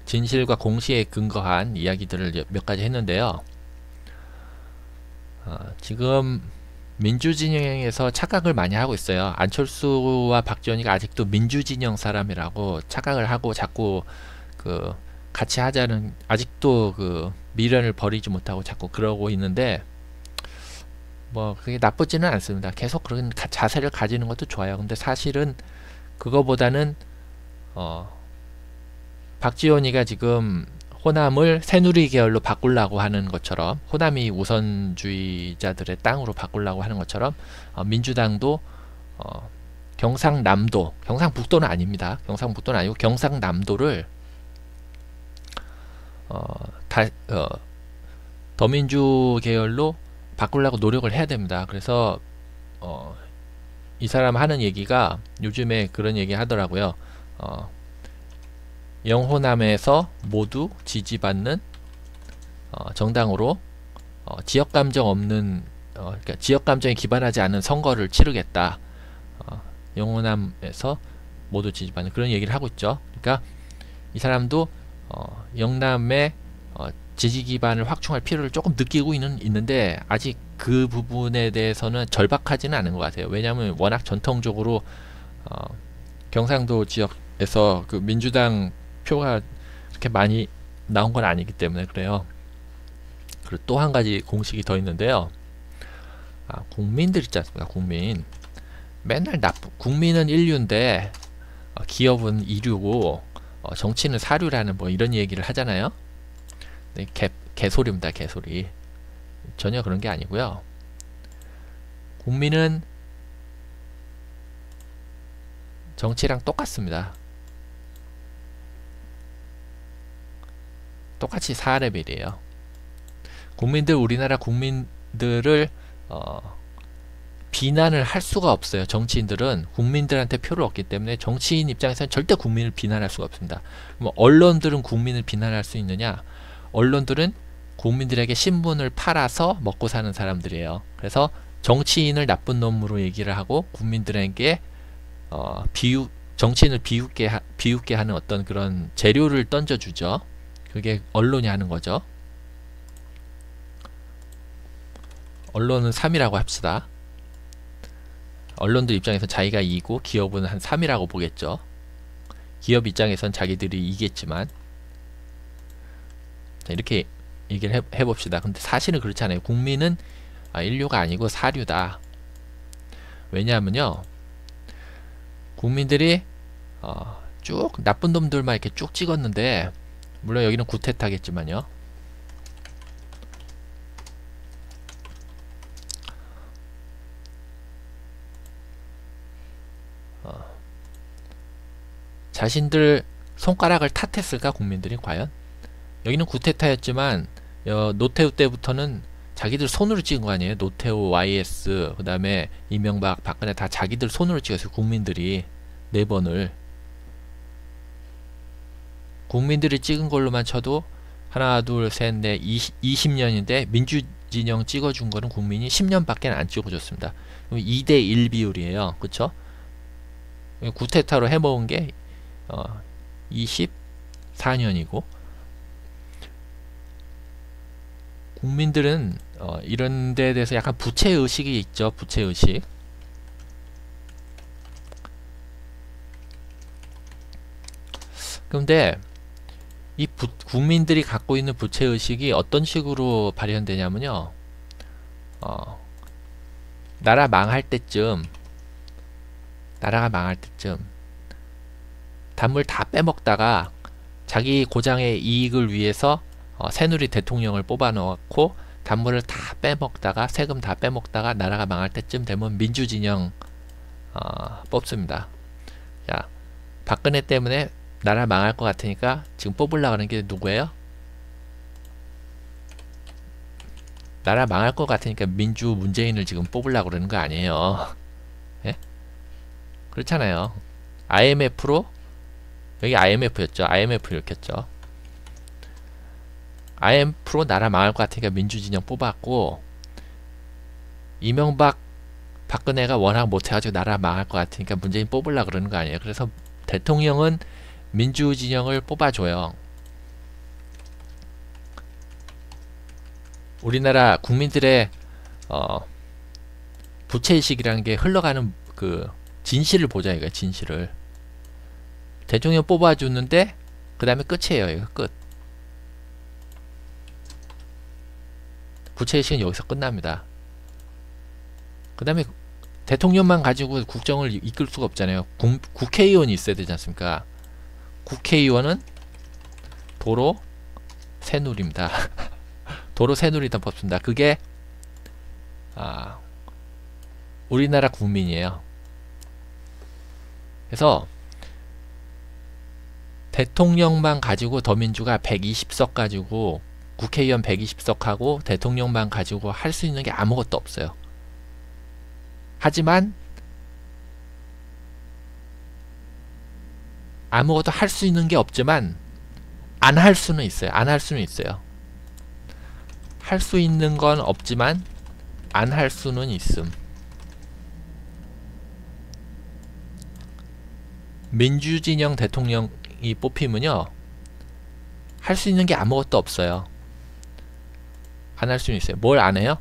진실과 공시에 근거한 이야기들을 이제 몇 가지 했는데요. 지금 민주진영에서 착각을 많이 하고 있어요. 안철수와 박지원이가 아직도 민주진영 사람이라고 착각을 하고 자꾸 같이 하자는, 아직도 미련을 버리지 못하고 자꾸 그러고 있는데, 뭐 그게 나쁘지는 않습니다. 계속 그런 자세를 가지는 것도 좋아요. 근데 사실은 그거보다는 박지원이가 지금 호남을 새누리 계열로 바꾸려고 하는 것처럼, 호남이 우선주의자들의 땅으로 바꾸려고 하는 것처럼 민주당도 경상남도, 경상북도는 아닙니다. 경상북도는 아니고 경상남도를 더민주 계열로 바꾸려고 노력을 해야 됩니다. 그래서 이 사람 하는 얘기가, 요즘에 그런 얘기 하더라고요. 영호남에서 모두 지지받는 정당으로 지역감정 없는, 그러니까 지역감정에 기반하지 않은 선거를 치르겠다. 영호남에서 모두 지지받는 그런 얘기를 하고 있죠. 그러니까 이 사람도 영남의 지지 기반을 확충할 필요를 조금 느끼고 있는데 아직 그 부분에 대해서는 절박하지는 않은 것 같아요. 왜냐하면 워낙 전통적으로 경상도 지역에서 그 민주당 표가 그렇게 많이 나온 건 아니기 때문에 그래요. 그리고 또 한 가지 공식이 더 있는데요. 국민들 있지 않습니까? 국민. 맨날 국민은 인류인데 기업은 이류고 정치는 사류라는 뭐 이런 얘기를 하잖아요. 네, 개소리입니다. 개소리. 전혀 그런 게 아니고요. 국민은 정치랑 똑같습니다. 똑같이 4레벨이에요. 우리나라 국민들을 비난을 할 수가 없어요. 정치인들은 국민들한테 표를 얻기 때문에 정치인 입장에서는 절대 국민을 비난할 수가 없습니다. 뭐 언론들은 국민을 비난할 수 있느냐? 언론들은 국민들에게 신문을 팔아서 먹고 사는 사람들이에요. 그래서 정치인을 나쁜 놈으로 얘기를 하고 국민들에게 정치인을 비웃게 하는 어떤 그런 재료를 던져주죠. 그게 언론이 하는 거죠. 언론은 3이라고 합시다. 언론들 입장에서 자기가 2고 기업은 한 3이라고 보겠죠. 기업 입장에선 자기들이 이겠지만, 자, 이렇게 얘기를 해봅시다. 근데 사실은 그렇지 않아요. 국민은 인류가 아니고 사류다. 왜냐하면요, 국민들이 쭉 나쁜 놈들만 이렇게 쭉 찍었는데, 물론 여기는 구테타겠지만요, 자신들 손가락을 탓했을까? 국민들이 과연? 여기는 구테타였지만 노태우 때부터는 자기들 손으로 찍은 거 아니에요? 노태우, YS, 그 다음에 이명박, 박근혜 다 자기들 손으로 찍었어요. 국민들이 4번을. 국민들이 찍은 걸로만 쳐도 하나, 둘, 셋, 넷, 20년인데 민주진영 찍어준 거는 국민이 10년밖에 안 찍어줬습니다. 2대1 비율이에요. 그쵸? 구테타로 해먹은 게 24년이고, 국민들은 이런 데에 대해서 약간 부채의식이 있죠. 부채의식. 그런데 이 국민들이 갖고 있는 부채의식이 어떤 식으로 발현되냐면요, 나라가 망할 때쯤 단물 다 빼먹다가 자기 고장의 이익을 위해서 새누리 대통령을 뽑아 놓고 단물을 다 빼먹다가, 세금 다 빼먹다가 나라가 망할 때쯤 되면 민주진영 뽑습니다. 자, 박근혜 때문에 나라 망할 것 같으니까 지금 뽑으려고 하는 게 누구예요? 나라 망할 것 같으니까 문재인을 지금 뽑으려고 그러는 거 아니에요. 예? 그렇잖아요. IMF로, 여기 IMF였죠. IMF 이렇겠죠. IMF로 나라 망할 것 같으니까 민주진영 뽑았고, 이명박, 박근혜가 워낙 못해가지고 나라 망할 것 같으니까 문재인 뽑으려고 그러는 거 아니에요. 그래서 대통령은 민주진영을 뽑아줘요. 우리나라 국민들의 부채의식이라는 게 흘러가는 그 진실을 보자, 이거 진실을. 대통령 뽑아주는데 그 다음에 끝이에요. 이거 끝. 부채의식은 여기서 끝납니다. 그 다음에 대통령만 가지고 국정을 이끌 수가 없잖아요. 국회의원이 있어야 되지 않습니까? 국회의원은 도로 새누리입니다. 도로 새누리당 뽑습니다. 그게 우리나라 국민이에요. 그래서 대통령만 가지고 더민주가 120석 가지고 국회의원 120석 하고 대통령만 가지고 할 수 있는 게 아무것도 없어요. 하지만 아무것도 할 수 있는 게 없지만 안 할 수는 있어요. 안 할 수는 있어요. 할 수 있는 건 없지만 안 할 수는 있음. 민주진영 대통령이 뽑히면요, 할 수 있는 게 아무것도 없어요. 안 할 수는 있어요. 뭘 안 해요?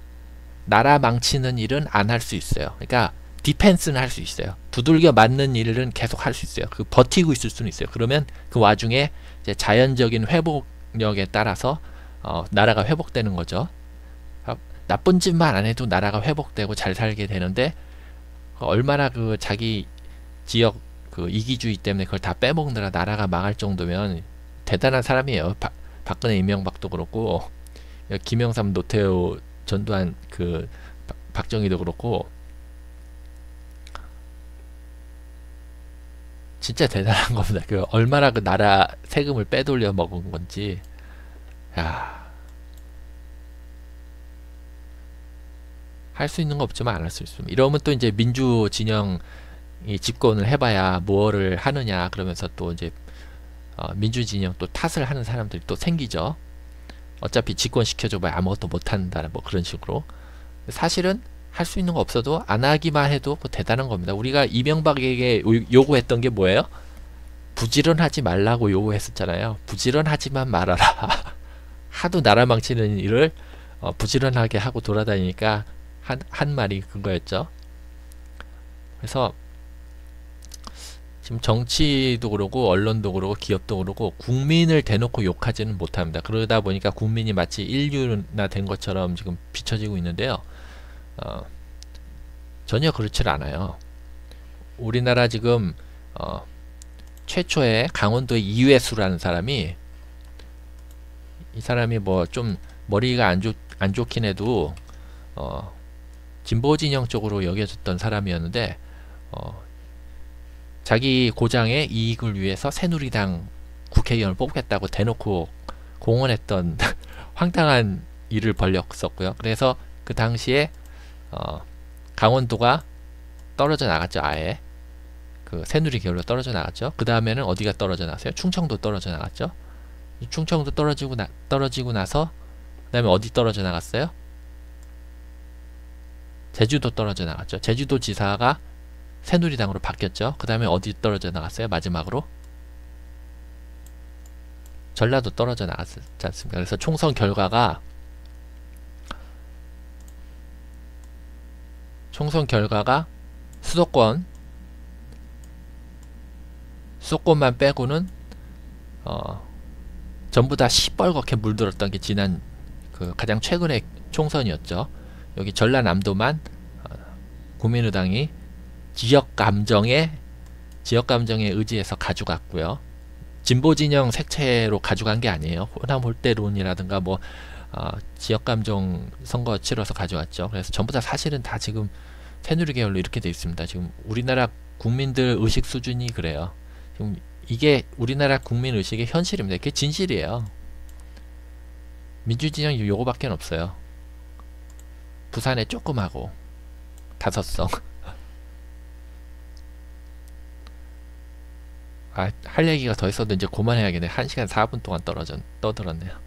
나라 망치는 일은 안 할 수 있어요. 그러니까 디펜스는 할 수 있어요. 두들겨 맞는 일은 계속 할 수 있어요. 그 버티고 있을 수는 있어요. 그러면 그 와중에 이제 자연적인 회복력에 따라서 나라가 회복되는 거죠. 나쁜 짓만 안 해도 나라가 회복되고 잘 살게 되는데, 얼마나 그 자기 지역 그 이기주의 때문에 그걸 다 빼먹느라 나라가 망할 정도면 대단한 사람이에요. 박근혜 이명박도 그렇고, 김영삼 노태우 전두환 그 박정희도 그렇고 진짜 대단한 겁니다. 그 얼마나 그 나라 세금을 빼돌려 먹은 건지. 야, 할 수 있는 거 없지만 안 할 수 있습니다. 이러면 또 이제 민주 진영이 집권을 해봐야 뭐를 하느냐 그러면서 또 이제 민주 진영 또 탓을 하는 사람들이 또 생기죠. 어차피 집권시켜줘봐야 아무것도 못한다 뭐 그런 식으로. 사실은 할 수 있는 거 없어도 안 하기만 해도 대단한 겁니다. 우리가 이명박에게 요구했던 게 뭐예요? 부지런하지 말라고 요구했었잖아요. 부지런하지만 말아라. 하도 나라 망치는 일을 부지런하게 하고 돌아다니니까 한 말이 그거였죠. 그래서 지금 정치도 그러고 언론도 그러고 기업도 그러고 국민을 대놓고 욕하지는 못합니다. 그러다 보니까 국민이 마치 인류나 된 것처럼 지금 비춰지고 있는데요. 전혀 그렇지 않아요. 우리나라 지금 최초의 강원도의 이회수라는 사람이, 이 사람이 뭐 좀 머리가 안 좋긴 해도 진보 진영 쪽으로 여겨졌던 사람이었는데, 자기 고장의 이익을 위해서 새누리당 국회의원을 뽑겠다고 대놓고 공언했던 황당한 일을 벌였었고요. 그래서 그 당시에 강원도가 떨어져 나갔죠. 아예 그 새누리 계열로 떨어져 나갔죠. 그 다음에는 어디가 떨어져 나갔어요? 충청도 떨어져 나갔죠. 충청도 떨어지고 나서 그 다음에 어디 떨어져 나갔어요? 제주도 떨어져 나갔죠. 제주도 지사가 새누리당으로 바뀌었죠. 그 다음에 어디 떨어져 나갔어요? 마지막으로 전라도 떨어져 나갔지 않습니까? 그래서 총선 결과가 수도권만 빼고는 전부 다 시뻘겋게 물들었던 게 지난 그 가장 최근의 총선이었죠. 여기 전라남도만 국민의당이 지역 감정에 의지해서 가져갔고요. 진보 진영 색채로 가져간 게 아니에요. 호남 홀대론이라든가 뭐 지역 감정 선거 치러서 가져왔죠. 그래서 전부 다 사실은 다 지금 새누리 계열로 이렇게 돼 있습니다. 지금 우리나라 국민들 의식 수준이 그래요. 지금 이게 우리나라 국민 의식의 현실입니다. 이게 진실이에요. 민주진영 요거밖에 없어요. 부산에 조금 하고 5석. 할 얘기가 더 있어도 이제 그만해야겠네. 1시간 4분 동안 떠들었네요.